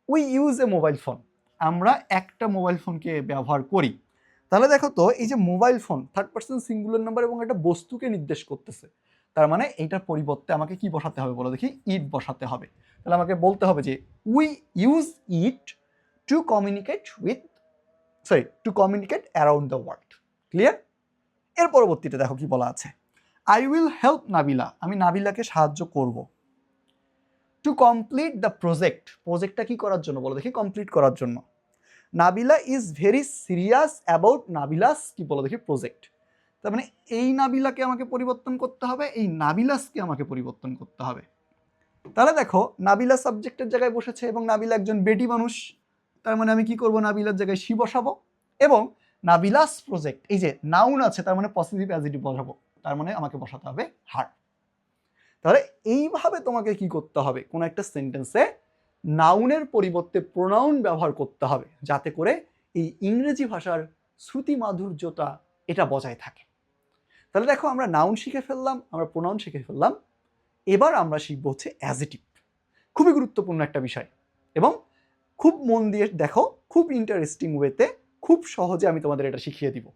we use a mobile phone, আমরা একটা মোবাইল ফোনকে ব্যবহার করি। তাহলে দেখো তো এই যে mobile phone third person singular number এবং একটা বস্তুকে নির্দেশ করতেছে, তার মানে এইটার পরিবর্তে আমাকে কি বসাতে হবে বলো দেখি, ইট বসাতে হবে। তাহলে আমাকে বলতে হবে যে we use it to communicate to communicate around the world. Clear? এর পরবর্তীতে দেখো কি বলা আছে, আই উইল হেল্প নাবিলা, আমি নাবিলাকে সাহায্য করব। টু কমপ্লিট দ্য প্রজেক্ট, প্রজেক্টটা কি করার জন্য বলো দেখি, কমপ্লিট করার জন্য। Nabila is very serious about Nabila's কি বলো দেখি প্রজেক্ট, তার মানে এই নাবিলাকে আমাকে পরিবর্তন করতে হবে, এই নাবিলাসকে আমাকে পরিবর্তন করতে হবে। তাহলে দেখো নাবিলা সাবজেক্টের জায়গায় বসেছে এবং নাবিলা একজন বেটি মানুষ, তার মানে আমি কি করব, নাবিলার জায়গায় সি বসাবো এবং নাবিলাস প্রজেক্ট, এই যে নাউন আছে তার মানে পজিটিভ অ্যাডজেক্টিভ বসাবো, তার মানে আমাকে বসাতে হবে হার। তাহলে এইভাবে তোমাকে কি করতে হবে, কোনো একটা সেন্টেন্সে নাউনের পরিবর্তে প্রোনাউন ব্যবহার করতে হবে, যাতে করে এই ইংরেজি ভাষার শ্রুতি মাধুর্যতা এটা বজায় থাকে। তাহলে দেখো আমরা নাউন শিখে ফেললাম, আমরা প্রোনাউন শিখে ফেললাম, এবার আমরা শিখবো হচ্ছে অ্যাজেটিভ। খুবই গুরুত্বপূর্ণ একটা বিষয় এবং খুব মন দিয়ে দেখো, খুব ইন্টারেস্টিং ওয়েতে, খুব সহজে আমি তোমাদের এটা শিখিয়ে দিব।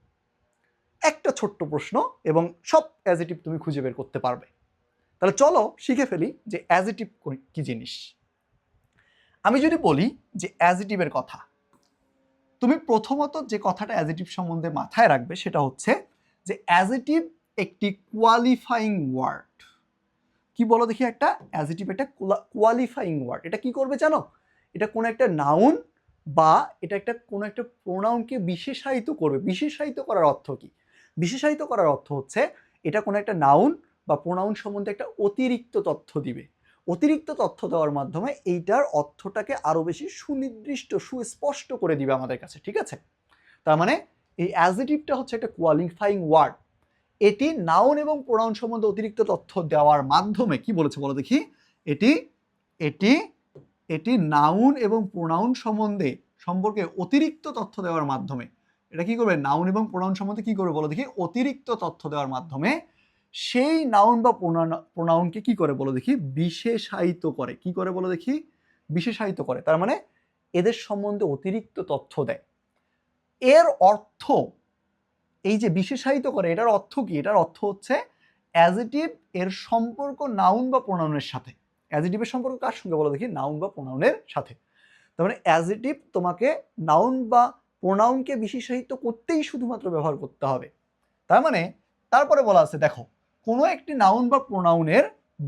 একটা ছোট্ট প্রশ্ন এবং সব অ্যাজেটিভ তুমি খুঁজে বের করতে পারবে। তাহলে চলো শিখে ফেলি যে অ্যাজেটিভ কি জিনিস। আমি যদি বলি যে অ্যাজেটিভের কথা, তুমি প্রথমত যে কথাটা অ্যাজেটিভ সম্বন্ধে মাথায় রাখবে সেটা হচ্ছে যে অ্যাজেটিভ একটি কোয়ালিফাইং ওয়ার্ড। কি বলো দেখি, একটা অ্যাজেটিভ একটা কোয়ালিফাইং ওয়ার্ড। এটা কি করবে জানো, এটা কোনো একটা নাউন বা এটা একটা কোনো একটা প্রোনাউনকে বিশেষায়িত করবে। বিশেষায়িত করার অর্থ কি? বিশেষায়িত করার অর্থ হচ্ছে এটা কোনো একটা নাউন বা প্রোনাউন সম্বন্ধে একটা অতিরিক্ত তথ্য দিবে। অতিরিক্ত তথ্য দেওয়ার মাধ্যমে এইটার অর্থটাকে আরো বেশি সুনির্দিষ্ট, সুস্পষ্ট করে দিবে আমাদের কাছে। ঠিক আছে, তার মানে এই অ্যাজেটিভটা হচ্ছে একটা কোয়ালিফাইং ওয়ার্ড। এটি নাউন এবং প্রোনাউন সম্বন্ধে অতিরিক্ত তথ্য দেওয়ার মাধ্যমে কি বলেছে বলো দেখি, এটি এটি নাউন এবং প্রোনাউন সম্পর্কে অতিরিক্ত তথ্য দেওয়ার মাধ্যমে, এটা কি করবে, নাউন এবং প্রোনাউন সম্বন্ধে কি করবে বলো দেখি, অতিরিক্ত তথ্য দেওয়ার মাধ্যমে সেই নাউন বা প্রোনাউনকে কি করে বলো দেখি, বিশেষায়িত করে। কি করে বলো দেখি, বিশেষায়িত করে। তার মানে এদের সম্বন্ধে অতিরিক্ত তথ্য দেয়। এর অর্থ, এই যে বিশেষায়িত করে, এটার অর্থ কি? এটার অর্থ হচ্ছে অ্যাজেটিভ এর সম্পর্ক নাউন বা প্রোনাউনের সাথে। অ্যাজেটিভের সম্পর্ক কার সঙ্গে বলো দেখি, নাউন বা প্রোনাউনের সাথে। তার মানে অ্যাজেটিভ তোমাকে নাউন বা প্রোনাউনকে বিশেষায়িত করতেই শুধুমাত্র ব্যবহার করতে হবে। তার মানে তারপরে বলা আছে, দেখো, কোনো একটি নাউন বা প্রোনাউনের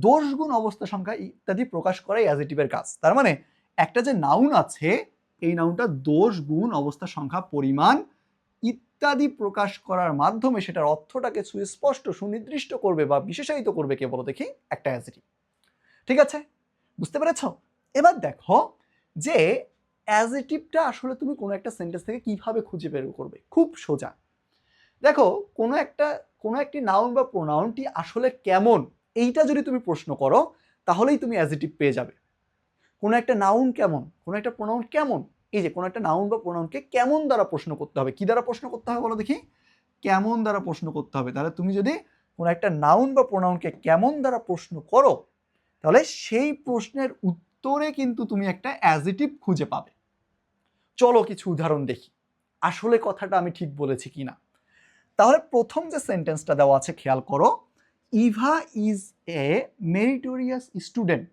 দোষ গুণ অবস্থা সংখ্যা ইত্যাদি প্রকাশ করে অ্যাজেটিভের কাজ। তার মানে একটা যে নাউন আছে, এই নাউনটা দোষ গুণ অবস্থা সংখ্যা পরিমাণ ইত্যাদি প্রকাশ করার মাধ্যমে সেটার অর্থটাকে সুস্পষ্ট সুনির্দিষ্ট করবে বা বিশেষায়িত করবে কে বলো দেখি, একটা অ্যাজেটিভ। ঠিক আছে, বুঝতে পেরেছ? এবার দেখো যে অ্যাজেটিভটা আসলে তুমি কোনো একটা সেন্টেন্স থেকে কিভাবে খুঁজে বের করবে। খুব সোজা। দেখো, কোনো একটি নাউন বা প্রোনাউনটি আসলে কেমন, এইটা যদি তুমি প্রশ্ন করো তাহলেই তুমি অ্যাজেটিভ পেয়ে যাবে। কোনো একটা নাউন কেমন, কোনো একটা প্রোনাউন কেমন, এই যে কোনো একটা নাউন বা প্রোনাউনকে কেমন দ্বারা প্রশ্ন করতে হবে। কি দ্বারা প্রশ্ন করতে হবে বলো দেখি, কেমন দ্বারা প্রশ্ন করতে হবে। তাহলে তুমি যদি কোনো একটা নাউন বা প্রোনাউনকে কেমন দ্বারা প্রশ্ন করো, তাহলে সেই প্রশ্নের উত্তরে কিন্তু তুমি একটা অ্যাজেটিভ খুঁজে পাবে। চলো কিছু উদাহরণ দেখি আসলে কথাটা আমি ঠিক বলেছি কিনা। তাহলে প্রথম যে সেন্টেন্সটা দেওয়া আছে খেয়াল করো, Eva is a meritorious student.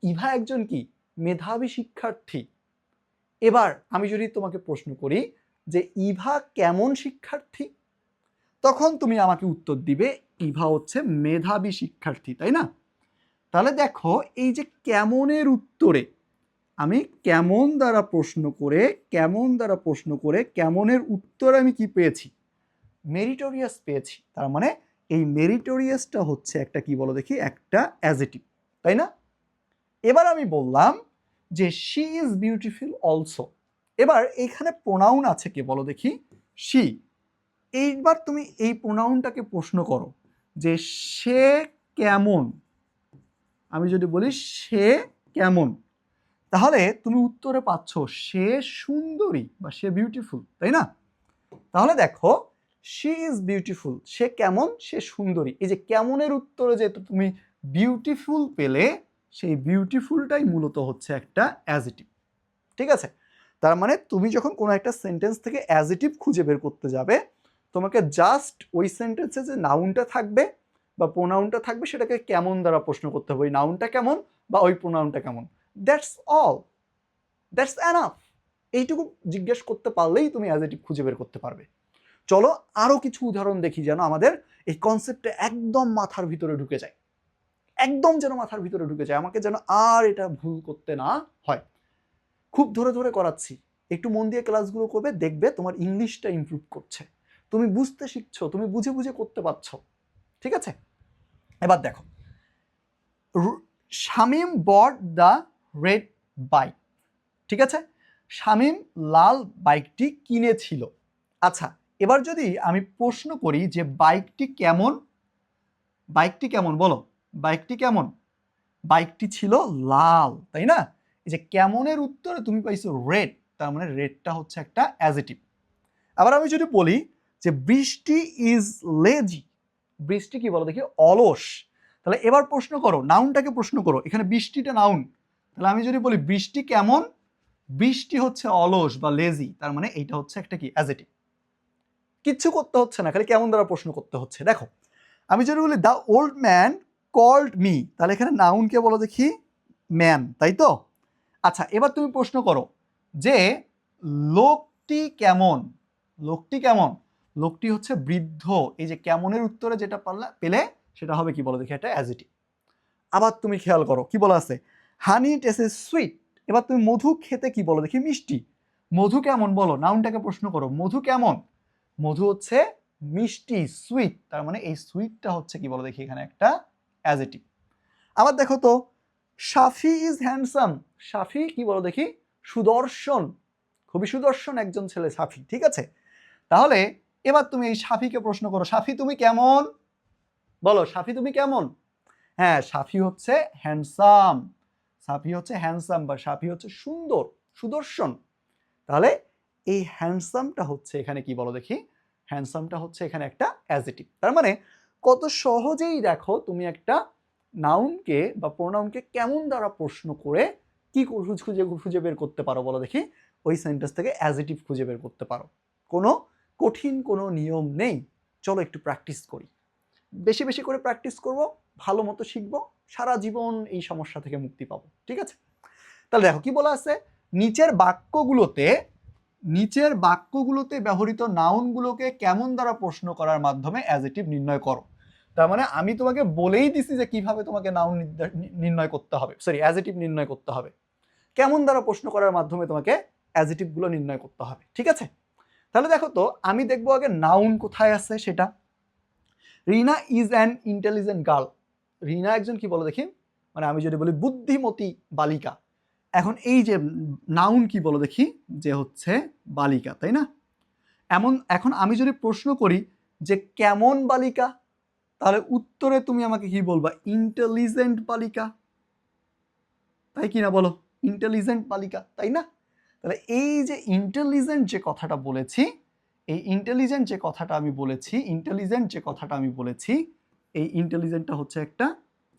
Eva একজন কি, মেধাবী শিক্ষার্থী। এবার আমি যদি তোমাকে প্রশ্ন করি যে ইভা কেমন শিক্ষার্থী, তখন তুমি আমাকে উত্তর দিবে ইভা হচ্ছে মেধাবী শিক্ষার্থী, তাই না? তাহলে দেখো, এই যে কেমনের উত্তরে আমি কেমন দ্বারা প্রশ্ন করে কেমনের উত্তরে আমি কি পেয়েছি, মেরিটোরিয়াস পেয়েছি। তার মানে এই মেরিটোরিয়াসটা হচ্ছে একটা কি বলো দেখি, একটা অ্যাজেটিভ, তাই না? এবার আমি বললাম যে শি ইজ বিউটিফুল অলসো। এবার এইখানে প্রোনাউন আছে কে বলো দেখি, শি। এইবার তুমি এই প্রোনাউনটাকে প্রশ্ন করো যে সে কেমন। আমি যদি বলি সে কেমন, তাহলে তুমি উত্তরে পাচ্ছ সে সুন্দরী বা সে বিউটিফুল, তাই না? তাহলে দেখো, শি ইজ বিউটিফুল, সে কেমন, সে সুন্দরী। এই যে কেমনের উত্তরে যে তুমি বিউটিফুল পেলে, সেই বিউটিফুলটাই মূলত হচ্ছে একটা অ্যাজেটিভ। ঠিক আছে? তার মানে তুমি যখন কোনো একটা সেন্টেন্স থেকে অ্যাজেটিভ খুঁজে বের করতে যাবে, তোমাকে জাস্ট ওই সেন্টেন্সে যে নাউনটা থাকবে বা প্রোনাউনটা থাকবে সেটাকে কেমন দ্বারা প্রশ্ন করতে হবে, ওই নাউনটা কেমন বা ওই প্রোনাউনটা কেমন। That's all, that's enough. এইটুকু জিজ্ঞেস করতে পারলেই তুমি অ্যাজেটিভ খুঁজে বের করতে পারবে। চলো আরো কিছু উদাহরণ দেখি, যেন আমাদের এই কনসেপ্টটা একদম মাথার ভিতরে ঢুকে যায়, একদম যেন মাথার ভিতরে ঢুকে যায়, আমাকে যেন আর এটা ভুল করতে না হয়। খুব ধরে ধরে করাচ্ছি, একটু মন দিয়ে ক্লাসগুলো করবে, দেখবে তোমার ইংলিশটা ইমপ্রুভ করছে, তুমি বুঝতে শিখছো, তুমি বুঝে বুঝে করতে পারছো। ঠিক আছে? এবার দেখো, শামীম বট দ্য রেড বাইক। ঠিক আছে, শামীম লাল বাইকটি কিনেছিল। আচ্ছা, এবার যদি আমি প্রশ্ন করি যে বাইকটি কেমন, বাইকটি কেমন বলো, বাইকটি কেমন, বাইকটি ছিল লাল, তাই না? এই যে কেমনের উত্তরে তুমি পাইছো রেড, তার মানে রেডটা হচ্ছে একটা অ্যাজেটিভ। আবার আমি যদি বলি যে বৃষ্টি ইজ লেজি, বৃষ্টি কি বলো দেখি, অলস। তাহলে এবার প্রশ্ন করো, নাউনটাকে প্রশ্ন করো, এখানে বৃষ্টিটা নাউন। তাহলে আমি যদি বলি বৃষ্টি কেমন, বৃষ্টি হচ্ছে অলস বা লেজি, তার মানে এইটা হচ্ছে একটা কি, অ্যাজেটিভ। কিচ্ছু করতে হচ্ছে না, খালি কেমন দ্বারা প্রশ্ন করতে হচ্ছে। দেখো, আমি যদি বলি the old man called me, তাহলে এখানে নাউনকে বলো দেখি ম্যান, তাই তো? আচ্ছা, এবার তুমি প্রশ্ন করো যে লোকটি কেমন, লোকটি কেমন, লোকটি হচ্ছে বৃদ্ধ। এই যে কেমনের উত্তরে যেটা পেলে সেটা হবে কি বলো দেখি, একটা অ্যাজেটিভ। আবার তুমি খেয়াল করো কি বলা আছে, হানি টেস্ট সুইট। এবার তুমি মধু খেতে কি বলো দেখি, মিষ্টি। মধু কেমন বলো, নাউনটাকে প্রশ্ন করো, মধু কেমন, মধু হচ্ছে মিষ্টি, সুইট। তার মানে এই সুইটটা হচ্ছে কি বলো দেখি, এখানে একটা অ্যাজেটিভ। আবার দেখো তো, শাফি ইজ হ্যান্ডসাম, শাফি কি বলো দেখি, সুদর্শন, খুবই সুদর্শন একজন ছেলে শাফি। ঠিক আছে, তাহলে এবার তুমি এই শাফিকে প্রশ্ন করো, শাফি তুমি কেমন বলো, শাফি তুমি কেমন। হ্যাঁ, শাফি হচ্ছে হ্যান্ডসাম, সাফি হচ্ছে হ্যান্ডসাম বা সাফি হচ্ছে সুন্দর, সুদর্শন। তাহলে এই হ্যান্ডসামটা হচ্ছে এখানে কি বলো দেখি, হ্যান্ডসামটা হচ্ছে এখানে একটা অ্যাডজেক্টিভ। তার মানে কত সহজেই দেখো তুমি একটা নাউনকে বা প্রোনাউনকে কেমন দ্বারা প্রশ্ন করে কি খুঁজে খুঁজে বের করতে পারো বলো দেখি, ওই সেন্টেন্স থেকে অ্যাডজেক্টিভ খুঁজে বের করতে পারো। কোনো কঠিন কোনো নিয়ম নেই। চলো একটু প্র্যাকটিস করি, বেশি বেশি করে প্র্যাকটিস করব, ভালো মতো শিখবো, সারা জীবন এই সমস্যা থেকে মুক্তি পাবো। ঠিক আছে, তাহলে দেখো কি বলা আছে, নিচের বাক্যগুলোতে ব্যবহৃত নাউনগুলোকে কেমন দ্বারা প্রশ্ন করার মাধ্যমে অ্যাডজেক্টিভ নির্ণয় করো। তার মানে আমি তোমাকে বলেই দিছি যে কিভাবে তোমাকে নাউন নির্ণয় করতে হবে, সরি অ্যাডজেক্টিভ নির্ণয় করতে হবে, কেমন দ্বারা প্রশ্ন করার মাধ্যমে তোমাকে অ্যাডজেক্টিভগুলো নির্ণয় করতে হবে। ঠিক আছে, তাহলে দেখো তো আমি দেখবো আগে নাউন কোথায় আছে সেটা। রিনা ইজ অ্যান ইন্টেলিজেন্ট গার্ল। রিনা একজন কি বলো দেখি, মানে আমি যদি বলি বুদ্ধিমতী বালিকা, এখন এই যে নাউন কি বলো দেখি, যে হচ্ছে বালিকা, তাই না? এখন আমি যদি প্রশ্ন করি যে কেমন বালিকা, তাহলে উত্তরে তুমি আমাকে কি বলবা, ইন্টেলিজেন্ট বালিকা, তাই কি না বলো, ইন্টেলিজেন্ট বালিকা, তাই না? তাহলে এই যে ইন্টেলিজেন্ট যে কথাটা বলেছি, এই ইন্টেলিজেন্ট যে কথাটা আমি বলেছি, এই ইন্টেলিজেন্টটা হচ্ছে একটা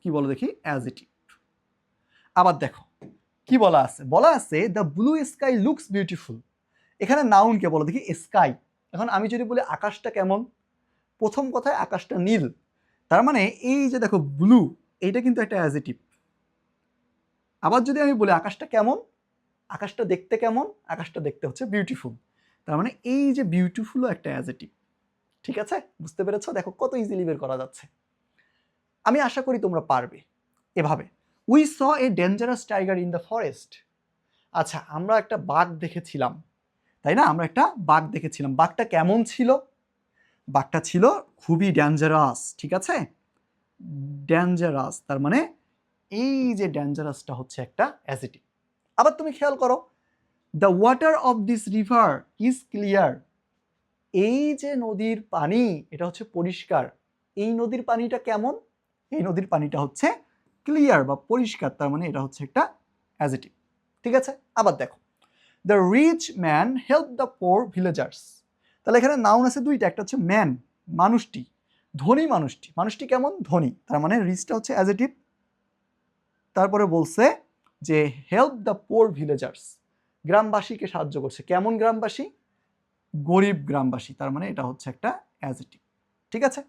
কি বলো দেখি, অ্যাডজেক্টিভ। আবার দেখো কি বলা আছে the blue sky looks beautiful. এখানে নাউন কে বলো দেখি, স্কাই। এখন আমি যদি বলি আকাশটা কেমন, প্রথম কথায় আকাশটা নীল, তার মানে এই যে দেখো ব্লু, এইটা কিন্তু একটা অ্যাডজেক্টিভ। আবার যদি আমি বলি আকাশটা কেমন, আকাশটা দেখতে কেমন, আকাশটা দেখতে হচ্ছে বিউটিফুল, তার মানে এই যে বিউটিফুলও একটা অ্যাডজেক্টিভ। ঠিক আছে, বুঝতে পেরেছো? দেখো কত ইজিলি বের করা যাচ্ছে। আমি আশা করি তোমরা পারবে। এভাবে we saw a dangerous tiger in the forest. আচ্ছা, আমরা একটা বাঘ দেখেছিলাম, তাই না? আমরা একটা বাঘ দেখেছিলাম, বাঘটা কেমন ছিল? বাঘটা ছিল খুবই ডেঞ্জারাস। ঠিক আছে, ডেঞ্জারাস, তার মানে এই যে ডেঞ্জারাসটা হচ্ছে একটা অ্যাডজেক্টিভ। আবার তুমি খেয়াল করো, the water of this river is clear. এই যে নদীর পানি, এটা হচ্ছে পরিষ্কার। এই নদীর পানিটা কেমন? এই নদীর পানিটা হচ্ছে ক্লিয়ার বা পরিষ্কার, তার মানে এটা হচ্ছে একটা অ্যাডজেক্টিভ। ঠিক আছে, আবার দেখো, the rich man help the poor villagers. তাহলে এখানে নাউন আছে দুইটা, একটা হচ্ছে ম্যান, মানুষটি, ধনী মানুষটি, মানুষটি কেমন? ধনী, তার মানে রিচটা হচ্ছে অ্যাডজেক্টিভ। তারপরে বলছে যে হেল্প দ্য পোর ভিলেজার্স, গ্রামবাসীকে সাহায্য করছে, কেমন গ্রামবাসী? গরিব গ্রামবাসী, তার মানে এটা হচ্ছে একটা অ্যাডজেক্টিভ। ঠিক আছে,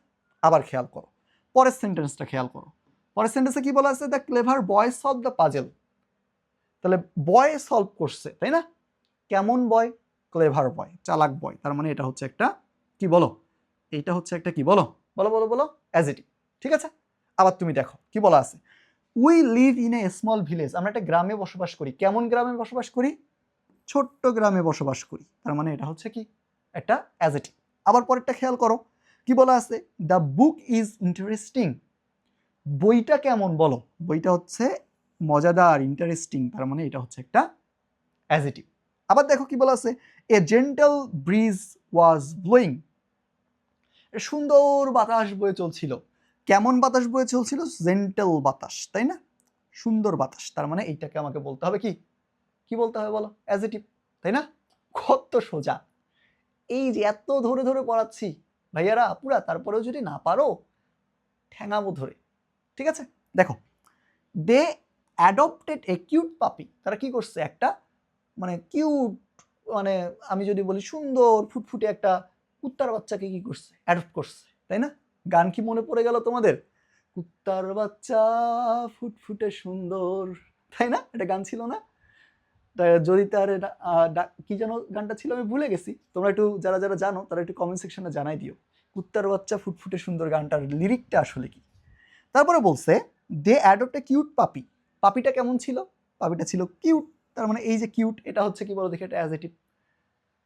আবার খেয়াল করো পরের সেন্টেন্সটা, খেয়াল করো পরের সেন্টেন্সে কি বলা আছে, the clever boy solve the puzzle. তাহলে বয় সলভ করছে, তাই না? কেমন বয়? ক্লেভার বয়, চালাক বয়, তার মানে এটা হচ্ছে একটা কি বলো, এইটা হচ্ছে একটা কি বলো, বলো বলো বলো, অ্যাডজেক্টিভ। ঠিক আছে, আবার তুমি দেখো কি বলা আছে, we live in a small village. আমরা একটা গ্রামে বসবাস করি, কেমন গ্রামে বসবাস করি? ছোট্ট গ্রামে বসবাস করি, তার মানে এটা হচ্ছে কি একটা অ্যাডজেক্টিভ। আবার পরেরটা খেয়াল করো কি বলা আছে, দ্য বুক ইজ ইন্টারেস্টিং। বইটা কেমন বলো? বইটা হচ্ছে মজাদার, ইন্টারেস্টিং, তার মানে এটা হচ্ছে একটা অ্যাডজেক্টিভ। আবার দেখো কি বলা আছে, এ জেন্টল ব্রিজ ওয়াজ ব্লোয়িং। সুন্দর বাতাস বয়ে চলছিল, কেমন বাতাস বয়ে চলছিল? জেন্টল বাতাস, তাই না? সুন্দর বাতাস, তার মানে এইটাকে আমাকে বলতে হবে কি, কি বলতে হবে বলো? অ্যাডজেক্টিভ, তাই না? কত সোজা, এই যে এত ধরে ধরে পড়াচ্ছি ভাইয়ারা আপুরা, তারপরেও যদি না পারো ঠ্যাঙাবো ধরে। ঠিক আছে, দেখো, দে অ্যাডপ্টেড এ কিউট পাপি। তারা কি করছে, একটা মানে কিউট, মানে আমি যদি বলি সুন্দর ফুটফুটে একটা কুত্তার বাচ্চাকে কি করছে, অ্যাডপ্ট করছে, তাই না? গান কি মনে পড়ে গেল তোমাদের? কুত্তার বাচ্চা ফুটফুটে সুন্দর, তাই না? এটা গান ছিল না? যদি তার কি যেন গানটা ছিল, আমি ভুলে গেছি। তোমরা একটু যারা যারা জানো তারা একটু কমেন্ট সেকশনে জানাই দিও, কুত্তার বাচ্চা ফুটফুটে সুন্দর গানটার লিরিকটা আসলে কি। তারপরে বলছে দে অ্যাডপ্ট এ কিউট পাপি। পাপিটা কেমন ছিল? পাপিটা ছিল কিউট, তার মানে এই যে কিউট, এটা হচ্ছে কি বলো দেখি, এটা অ্যাডজেক্টিভ।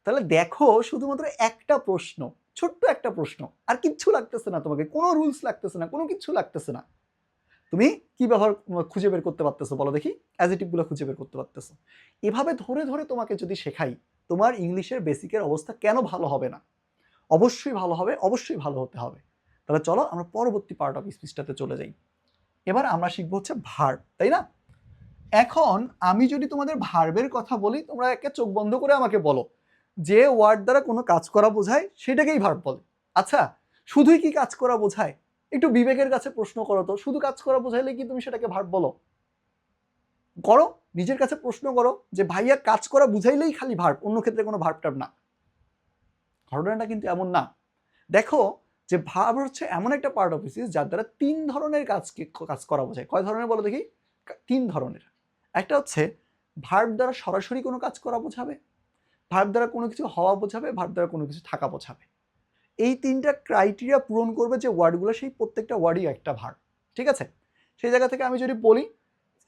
তাহলে দেখো শুধুমাত্র একটা প্রশ্ন, ছোট্ট একটা প্রশ্ন, আর কিচ্ছু লাগতেছে না তোমাকে, কোনো রুলস লাগতেছে না, কোনো কিছু লাগতেছে না, তুমি কি ব্যবহার খুঁজে বের করতে পারতেছো বলো দেখি, অ্যাডজেক্টিভগুলো খুঁজে বের করতে পারতেছো। এভাবে ধরে ধরে তোমাকে যদি শেখাই, তোমার ইংলিশের বেসিকের অবস্থা কেন ভালো হবে না? অবশ্যই ভালো হবে, অবশ্যই ভালো হতে হবে। তাহলে চলো আমরা পরবর্তী পার্ট অফ স্পিচটাতে চলে যাই। এবার আমরা শিখবো হচ্ছে ভার্ব, তাই না? এখন আমি যদি তোমাদের ভার্বের কথা বলি, তোমরা একে চোখ বন্ধ করে আমাকে বলো যে ওয়ার্ড দ্বারা কোনো কাজ করা বোঝায় সেটাকেই ভার্ব বলে। আচ্ছা, শুধুই কি কাজ করা বোঝায়? একটু বিবেকের কাছে প্রশ্ন করো তো, শুধু কাজ করা বোঝাইলে কি তুমি সেটাকে ভার্ব বলো? করো, নিজের কাছে প্রশ্ন করো যে ভাইয়া কাজ করা বুঝাইলেই খালি ভার্ব, অন্য ক্ষেত্রে কোনো ভার্ব টার্ব না। ঘটনাটা কিন্তু এমন না। দেখো যে ভার্ব হচ্ছে এমন একটা পার্ট অফ স্পিচ যার দ্বারা 3 ধরনের কাজ করা বোঝায়। কয় ধরনের বলো দেখি? 3 ধরনের। একটা হচ্ছে ভার্ব দ্বারা সরাসরি কোনো কাজ করা বোঝাবে, ভার্ব দ্বারা কোনো কিছু হওয়া বোঝাবে, ভার্ব দ্বারা কোনো কিছু থাকা বোঝাবে। এই 3টা ক্রাইটেরিয়া পূরণ করবে যে ওয়ার্ডগুলো, সেই প্রত্যেকটা ওয়ার্ডই একটা ভার্ব। ঠিক আছে? সেই জায়গা থেকে আমি যদি বলি,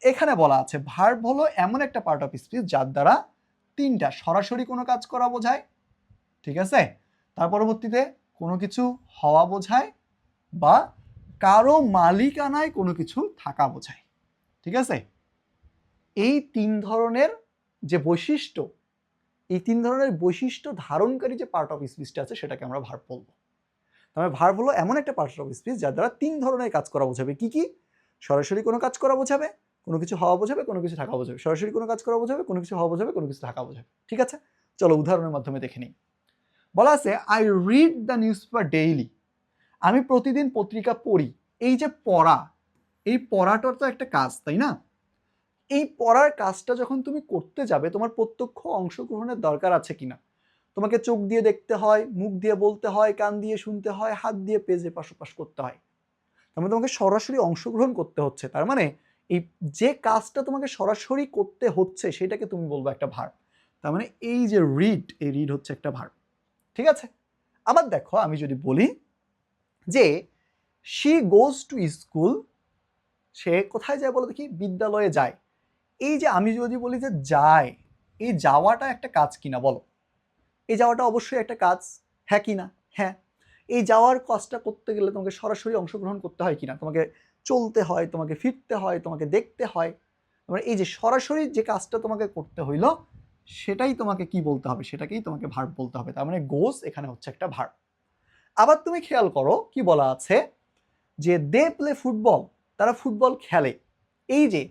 এখানে বলা আছে ভার্ব হলো এমন একটা পার্ট অফ স্পিচ যার দ্বারা 3টা সরাসরি কোনো কাজ করা বোঝায়, ঠিক আছে, তার পরবর্তীতে কোনো কিছু হওয়া বোঝায়, বা কারো মালিকানায় কোনো কিছু থাকা বোঝায়। ঠিক আছে? এই 3 ধরনের যে বৈশিষ্ট্য, এই 3 ধরনের বৈশিষ্ট্য ধারণকারী যে পার্ট অফ স্পিচটা আছে সেটাকে আমরা ভার্ব বলবো। তাহলে ভার্ব হলো এমন একটা পার্ট অফ স্পিচ যার দ্বারা 3 ধরনের কাজ করা বোঝাবে। কি কি? সরাসরি কোনো কাজ করা বোঝাবে, কোনো কিছু হওয়া বোঝাবে, কোনো কিছু থাকা বোঝাবে। সরাসরি কোনো কাজ করা বোঝাবে, কোনো কিছু হওয়া বোঝাবে, কোনো কিছু থাকা বোঝাবে। ঠিক আছে? চলো উদাহরণের মাধ্যমে দেখে নিই। বলা আছে I read the news paper daily. আমি প্রতিদিন পত্রিকা পড়ি। এই যে পড়া, এই পড়াটার তো একটা কাজ, তাই না? এই পড়ার কাজটা যখন তুমি করতে যাবে, তোমার প্রত্যক্ষ অংশগ্রহণের দরকার আছে কিনা? তোমাকে চোখ দিয়ে দেখতে হয়, মুখ দিয়ে বলতে হয়, কান দিয়ে শুনতে হয়, হাত দিয়ে পেজে পাশোপাশ করতে হয়। তার মানে তোমাকে সরাসরি অংশগ্রহণ করতে হচ্ছে। তার মানে এই যে কাজটা তোমাকে সরাসরি করতে হচ্ছে সেটাকে তুমি বলবো একটা ভার্ব। তার মানে এই যে রিড, এই রিড হচ্ছে একটা ভার্ব। ঠিক আছে? আবার দেখো আমি যদি বলি যে শি গোজ টু স্কুল, সে কোথায় যায় বলো দেখি? বিদ্যালয়ে যায়। এই যে আমি যদি বলি যে যায়, এই যাওয়াটা একটা কাজ কিনা বলো? এই যাওয়াটা অবশ্যই একটা কাজ, হ্যাঁ কি না? হ্যাঁ। এই যাওয়ার কাজটা করতে গেলে তোমাকে সরাসরি অংশগ্রহণ করতে হয় কিনা? তোমাকে চলতে হয়, তোমাকে ফিরতে হয়, তোমাকে দেখতে হয়। মানে এই যে সরাসরি যে কাজটা তোমাকে করতে হইলো, সেটাই তোমাকে কি বলতে হবে? সেটাকেই তোমাকে ভার্ব বলতে হবে। তার মানে গোজ এখানে হচ্ছে একটা ভার্ব। আবার তুমি খেয়াল করো কি বলা আছে যে দে প্লে ফুটবল, তারা ফুটবল খেলে। এই যে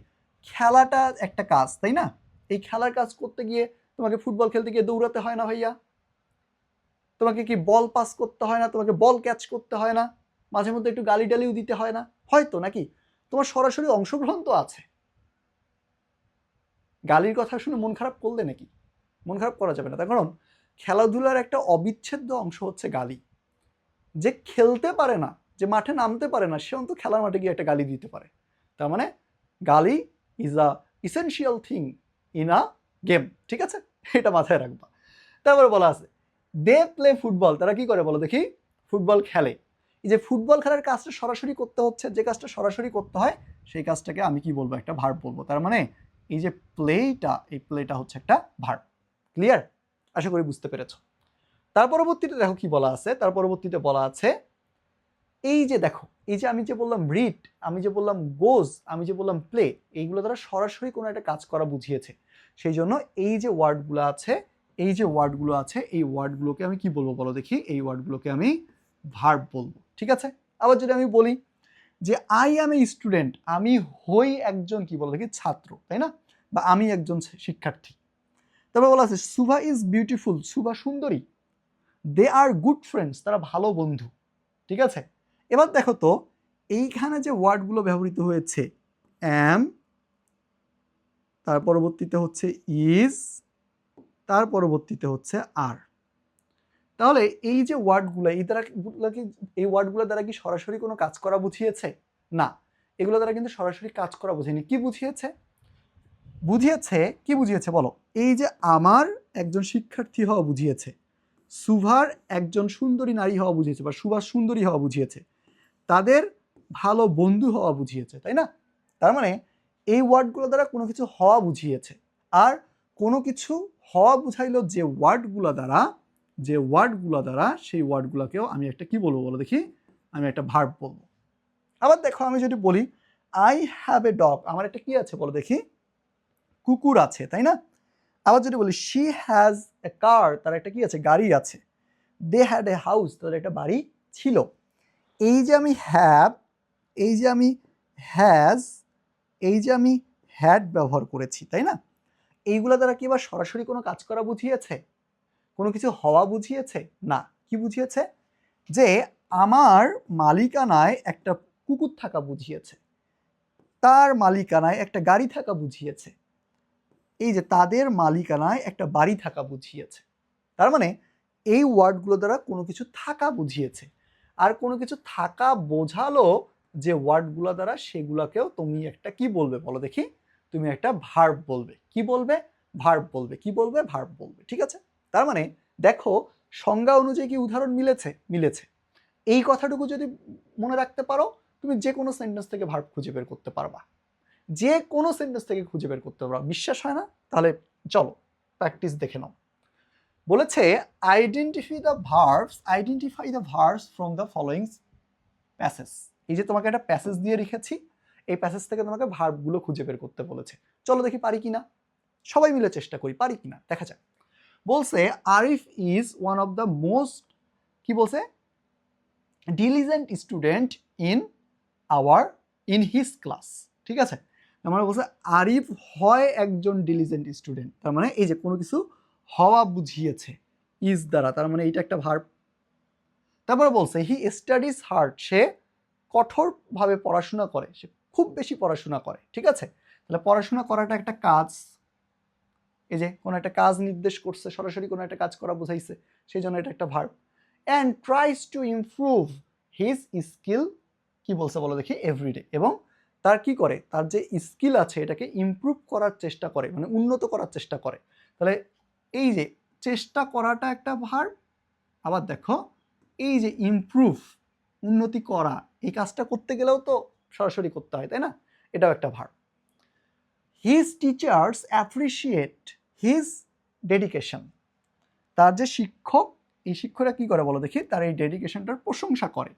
খেলাটা একটা কাজ, তাই না? এই খেলার কাজ করতে গিয়ে তোমাকে ফুটবল খেলতে গিয়ে দৌড়াতে হয় না ভাইয়া? তোমাকে কি বল পাস করতে হয় না? তোমাকে বল ক্যাচ করতে হয় না? মাঝে মধ্যে একটু গালি ডালিও দিতে হয় না? হয়তো, নাকি? তোমার সরাসরি অংশগ্রহণ তো আছে। গালির কথা শুনে মন খারাপ করলে নাকি? মন খারাপ করা যাবে না। তার কারণ খেলাধুলার একটা অবিচ্ছেদ্য অংশ হচ্ছে গালি। যে খেলতে পারে না, যে মাঠে নামতে পারে না, সে অন্তত খেলার মাঠে গিয়ে একটা গালি দিতে পারে। তার মানে গালি is a essential thing in a game. ঠিক আছে? এটা মাথায় রাখবা। তারপরে বলা আছে দে প্লে ফুটবল, তারা কি করে বলো দেখি? ফুটবল খেলে। এই যে ফুটবল খেলার কাজটা সরাসরি করতে হচ্ছে, যে কাজটা সরাসরি করতে হয় সেই কাজটাকে আমি কি বলবো? একটা ভার্ব বলবো। তার মানে এই যে প্লেটা, এই প্লেটা হচ্ছে একটা ভার্ব। ক্লিয়ার? আশা করি বুঝতে পেরেছো। তার পরবর্তীতে দেখো কি বলা আছে। তার পরবর্তীতে বলা আছে এই যে দেখো, এই যে আমি যে বললাম রিড, আমি যে বললাম গোজ, আমি যে বললাম প্লে, এইগুলো দ্বারা সরাসরি কোনো একটা কাজ করা বুঝিয়েছে। সেই জন্য এই যে ওয়ার্ডগুলো আছে, এই যে ওয়ার্ডগুলো আছে, এই ওয়ার্ডগুলোকে আমি কি বলবো বলো দেখি? এই ওয়ার্ডগুলোকে আমি ভার্ব বলবো। ঠিক আছে? আবার যদি আমি বলি যে আই অ্যাম এ স্টুডেন্ট, আমি হই একজন কি বলো দেখি? ছাত্র, তাই না? বা আমি একজন শিক্ষার্থী। তারপর বলা আছে সুভা ইজ বিউটিফুল, সুভা সুন্দরী। দে আর গুড ফ্রেন্ডস, তারা ভালো বন্ধু। ঠিক আছে? এবার দেখো তো এইখানে যে ওয়ার্ডগুলো ব্যবহৃত হয়েছে, অ্যাম, তার পরবর্তীতে হচ্ছে ইজ, তার পরবর্তীতে হচ্ছে আর। তাহলে এই যে ওয়ার্ডগুলো, এই ওয়ার্ডগুলো দ্বারা কি সরাসরি কোনো কাজ করা বুঝিয়েছে? না, এগুলো দ্বারা কিন্তু সরাসরি কাজ করা বুঝেনি। কি বুঝিয়েছে? কি বুঝিয়েছে বলো? এই যে আমার একজন শিক্ষার্থী হওয়া বুঝিয়েছে, সুভার একজন সুন্দরী নারী হওয়া বুঝিয়েছে, বা সুভার সুন্দরী হওয়া বুঝিয়েছে, তাদের ভালো বন্ধু হওয়া বুঝিয়েছে, তাই না? তার মানে এই ওয়ার্ডগুলো দ্বারা কোনো কিছু হওয়া বুঝিয়েছে। আর কোনো কিছু হওয়া বুঝাইলো যে ওয়ার্ডগুলো দ্বারা, সেই ওয়ার্ডগুলোকেও আমি একটা কি বলবো বলো দেখি? আমি একটা ভার্ব বলবো। আবার দেখো আমি যদি বলি আই হ্যাভ এ ডগ, আমার একটা কি আছে বলো দেখি? কুকুর আছে, তাই না? আবার যদি বলি শি হ্যাজ এ কার, তার একটা কি আছে? গাড়ি আছে। দে হ্যাড এ হাউস, তাদের একটা বাড়ি ছিল। এই যে আমি হ্যাভ, এই যে আমি হ্যাজ, এই যে আমি হ্যাড ব্যবহার করেছি, তাই না? এইগুলা দ্বারা কি এবার সরাসরি কোনো কাজ করা বুঝিয়েছে, কোনো কিছু হওয়া বুঝিয়েছে? না। কি বুঝিয়েছে? যে আমার মালিকানায় একটা কুকুর থাকা বুঝিয়েছে, তার মালিকানায় একটা গাড়ি থাকা বুঝিয়েছে, এই যে তাদের মালিকানায় একটা বাড়ি থাকা বুঝিয়েছে। তার মানে এই ওয়ার্ডগুলো দ্বারা কোনো কিছু থাকা বুঝিয়েছে। আর কোনো কিছু থাকা বোঝালো যে ওয়ার্ডগুলো দ্বারা, সেগুলোকেও তুমি একটা কি বলবে বলো দেখি? তুমি একটা ভার্ব বলবে। কি বলবে? ভার্ব বলবে। কি বলবে? ভার্ব বলবে। ঠিক আছে? তার মানে দেখো, সংজ্ঞা অনুযায়ী কি উদাহরণ মিলেছে? মিলেছে। এই কথাটুকু যদি মনে রাখতে পারো, তুমি যে কোনো সেন্টেন্স থেকে ভার্ব খুঁজে বের করতে পারবা। যে কোনো সেন্টেন্স থেকে খুঁজে বের করতে পারবা। বিশ্বাস হয় না? তাহলে চলো প্র্যাকটিস দেখে নাও। বলেছে identify the verbs from the following passage. এই যে তোমাকে একটা প্যাসেজ দিয়ে রেখেছি, এই প্যাসেজ থেকে তোমাকে ভার্বগুলো খুঁজে বের করতে বলেছে। চলো দেখি পারি কিনা, সবাই মিলে চেষ্টা করি, পারি কিনা দেখা যাক। বলছে Arif is one of the most, কি বলছে, diligent student in his class. ঠিক আছে? তার মানে বলছে আরিফ হয় একজন ডিলিজেন্ট স্টুডেন্ট। তার মানে এই যে কোনো কিছু হওয়া বুঝিয়েছে ইজ দ্বারা, তার মানে এইটা একটা ভার্ব। তারপরে বলছে হি স্টাডিজ হার্ড, সে কঠোরভাবে পড়াশোনা করে, সে খুব বেশি পড়াশোনা করে। ঠিক আছে? তাহলে পড়াশোনা করাটা একটা কাজ, এই যে কোনো একটা কাজ নির্দেশ করছে, সরাসরি কোনো একটা কাজ করা বোঝাইছে, সেই জন্য এটা একটা verb. And tries to improve his skill, কি বলছে বলো দেখি, এভরিডে, এবং তার কি করে, তার যে স্কিল আছে এটাকে ইমপ্রুভ করার চেষ্টা করে, মানে উন্নত করার চেষ্টা করে। তাহলে এই যে চেষ্টা করাটা একটা ভার্ব। আবার দেখো এই যে ইমপ্রুভ, উন্নতি করা, এই কাজটা করতে গেলেও তো সরাসরি করতে হয়, তাই না? এটাও একটা verb. His teachers appreciate his dedication, তার যে শিক্ষক, এই শিক্ষকরা কি করে বলো দেখি, তার এই ডেডিকেশনটার প্রশংসা করে।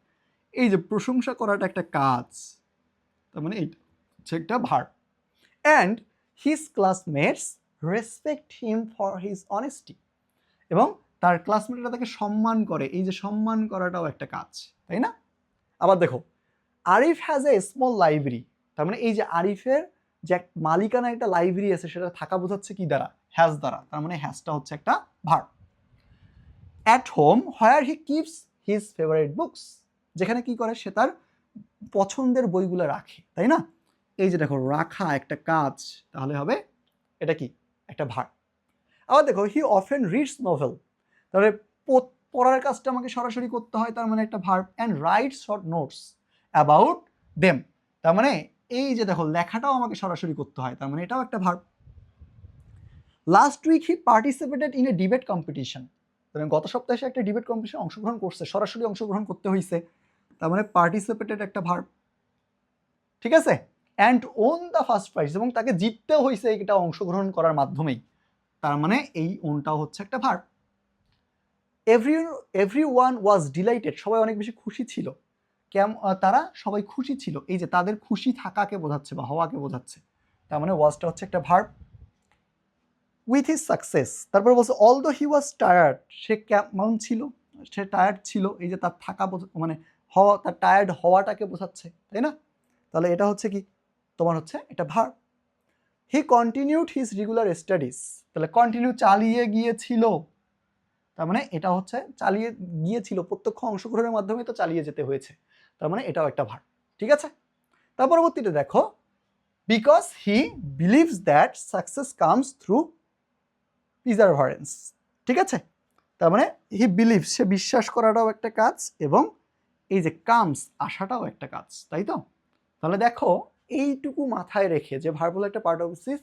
এই যে প্রশংসা করাটা একটা কাজ, তার মানে এইটা হচ্ছে একটা verb. And his classmates respect him for his honesty, এবং তার ক্লাসমেটরা তাকে সম্মান করে, এই যে সম্মান করাটাও একটা কাজ, তাই না? আবার দেখো Arif has a small library, তার মানে এই যে আরিফের যে মালিকানা একটা লাইব্রেরি আছে, সেটা থাকা বোঝাচ্ছে কি দ্বারা? হ্যাজ দ্বারা। তার মানে হ্যাজটা হচ্ছে একটা verb. At home where he keeps his favourite books, যেখানে কি করে, সে তার পছন্দের বইগুলো রাখে, তাই না? এই যে দেখো রাখা একটা কাজ, তাহলে হবে এটা কি? একটা ভার্ব। আবার দেখো হি অফেন রিডস নোভেল, তাহলে পড়ার কাজটা আমাকে সরাসরি করতে হয়, তার মানে একটা verb. And rights short notes about them, তার মানে এই যে দেখো লেখাটাও আমাকে সরাসরি করতে হয়, তার মানে এটাও একটা verb. Last week he participated in a debate competition, গত সপ্তাহে সে একটা ডিবেট কম্পিটিশনে অংশগ্রহণ করছে, সরাসরি অংশগ্রহণ করতে হয়েছে, তার মানে পার্টিসিপেটেড একটা ভার্ব। ঠিক আছে? And won the first prize, এবং তাকে জিততে হয়েছে এটা অংশগ্রহণ করার মাধ্যমেই, তার মানে এই ওনটাও হচ্ছে একটা ভার্ব। এভরিওয়ান ওয়াজ ডিলাইটেড, সবাই অনেক বেশি খুশি ছিল। তারা সবাই খুশি ছিল, এই যে তাদের খুশি থাকাকে বোঝাচ্ছে বা হওয়াকে বোঝাচ্ছে, তার মানে ওয়াজটা হচ্ছে একটা ভার্ব। উইথ হিজ সাকসেস, তারপরে বলছে অলদো হি ওয়াজ টায়ার্ড, সে কেমন ছিল? সে টায়ার্ড ছিল, এই যে তার থাকা মানে হওয়া, তার টায়ার্ড হওয়াটাকে বোঝাচ্ছে, তাই না? তাহলে এটা হচ্ছে কি, তোমার হচ্ছে এটা ভার্ব। হি কন্টিনিউড হিজ রেগুলার স্টাডিজ, তাহলে কন্টিনিউ চালিয়ে গিয়েছিল, তার মানে এটা হচ্ছে চালিয়ে গিয়েছিল, প্রত্যক্ষ অংশগ্রহণের মাধ্যমে তো চালিয়ে যেতে হয়েছে, তার মানে এটাও একটা ভার্ব। ঠিক আছে? তার পরবর্তীতে দেখো because he believes that success comes through perseverance. ঠিক আছে? তার মানে হি বিলিভস, সে বিশ্বাস করাটাও একটা কাজ, এবং এই যে কামস, আশাটাও একটা কাজ, তাই তো? তাহলে দেখো এইটুকু মাথায় রেখে, যে ভার্ব হলো একটা পার্ট অফ স্পিচ,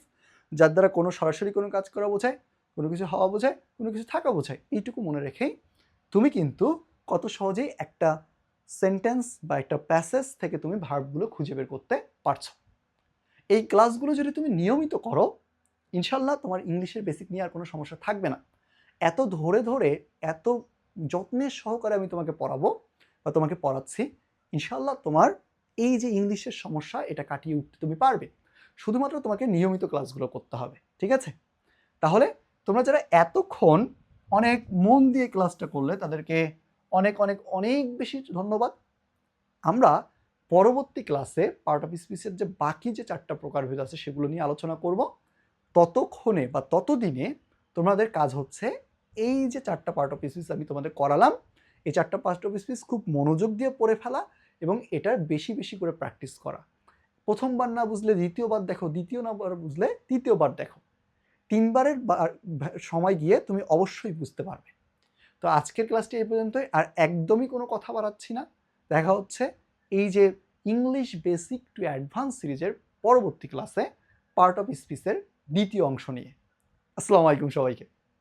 যার দ্বারা কোনো সরাসরি কোনো কাজ করা বোঝায়, কোনো কিছু হওয়া বোঝায়, কোনো কিছু থাকা বোঝায়, এইটুকু মনে রেখেই তুমি কিন্তু কত সহজেই একটা সেন্টেন্স বা একটা প্যাসেজ থেকে তুমি ভার্বগুলো খুঁজে বের করতে পারছো। এই ক্লাসগুলো যদি তুমি নিয়মিত করো, ইনশাল্লাহ তোমার ইংলিশের বেসিক নিয়ে আর কোনো সমস্যা থাকবে না। এত ধরে ধরে, এত যত্নের সহকারে আমি তোমাকে পড়াবো বা তোমাকে পড়াচ্ছি, ইনশাল্লাহ তোমার এই যে ইংলিশের সমস্যা, এটা কাটিয়ে উঠতে তুমি পারবে। শুধুমাত্র তোমাকে নিয়মিত ক্লাসগুলো করতে হবে। ঠিক আছে? তাহলে তোমরা যারা এতক্ষণ অনেক মন দিয়ে ক্লাসটা করলে, তাদেরকে অনেক অনেক অনেক বেশি ধন্যবাদ। আমরা পরবর্তী ক্লাসে পার্ট অফ স্পিচের যে বাকি যে 4টা প্রকারভেদ আছে সেগুলো নিয়ে আলোচনা করব। ততক্ষণে বা ততদিনে তোমাদের কাজ হচ্ছে এই যে 4টা পার্ট অফ স্পিচ আমি তোমাদের করালাম, এই 4টা পার্ট অফ স্পিচ খুব মনোযোগ দিয়ে পড়ে ফেলা এবং এটার বেশি বেশি করে প্র্যাকটিস করা। প্রথমবার না বুঝলে দ্বিতীয়বার দেখো, দ্বিতীয় না বুঝলে তৃতীয়বার দেখো, 3বারের সময় গিয়ে তুমি অবশ্যই বুঝতে পারবে। তো আজকের ক্লাসটি এই পর্যন্তই, আর একদমই কোনো কথা বাড়াচ্ছি না। দেখা হচ্ছে এই যে ইংলিশ বেসিক টু অ্যাডভান্স সিরিজের পরবর্তী ক্লাসে পার্ট অফ স্পিচের দ্বিতীয় অংশ নিয়ে। আসসালামু আলাইকুম সবাইকে।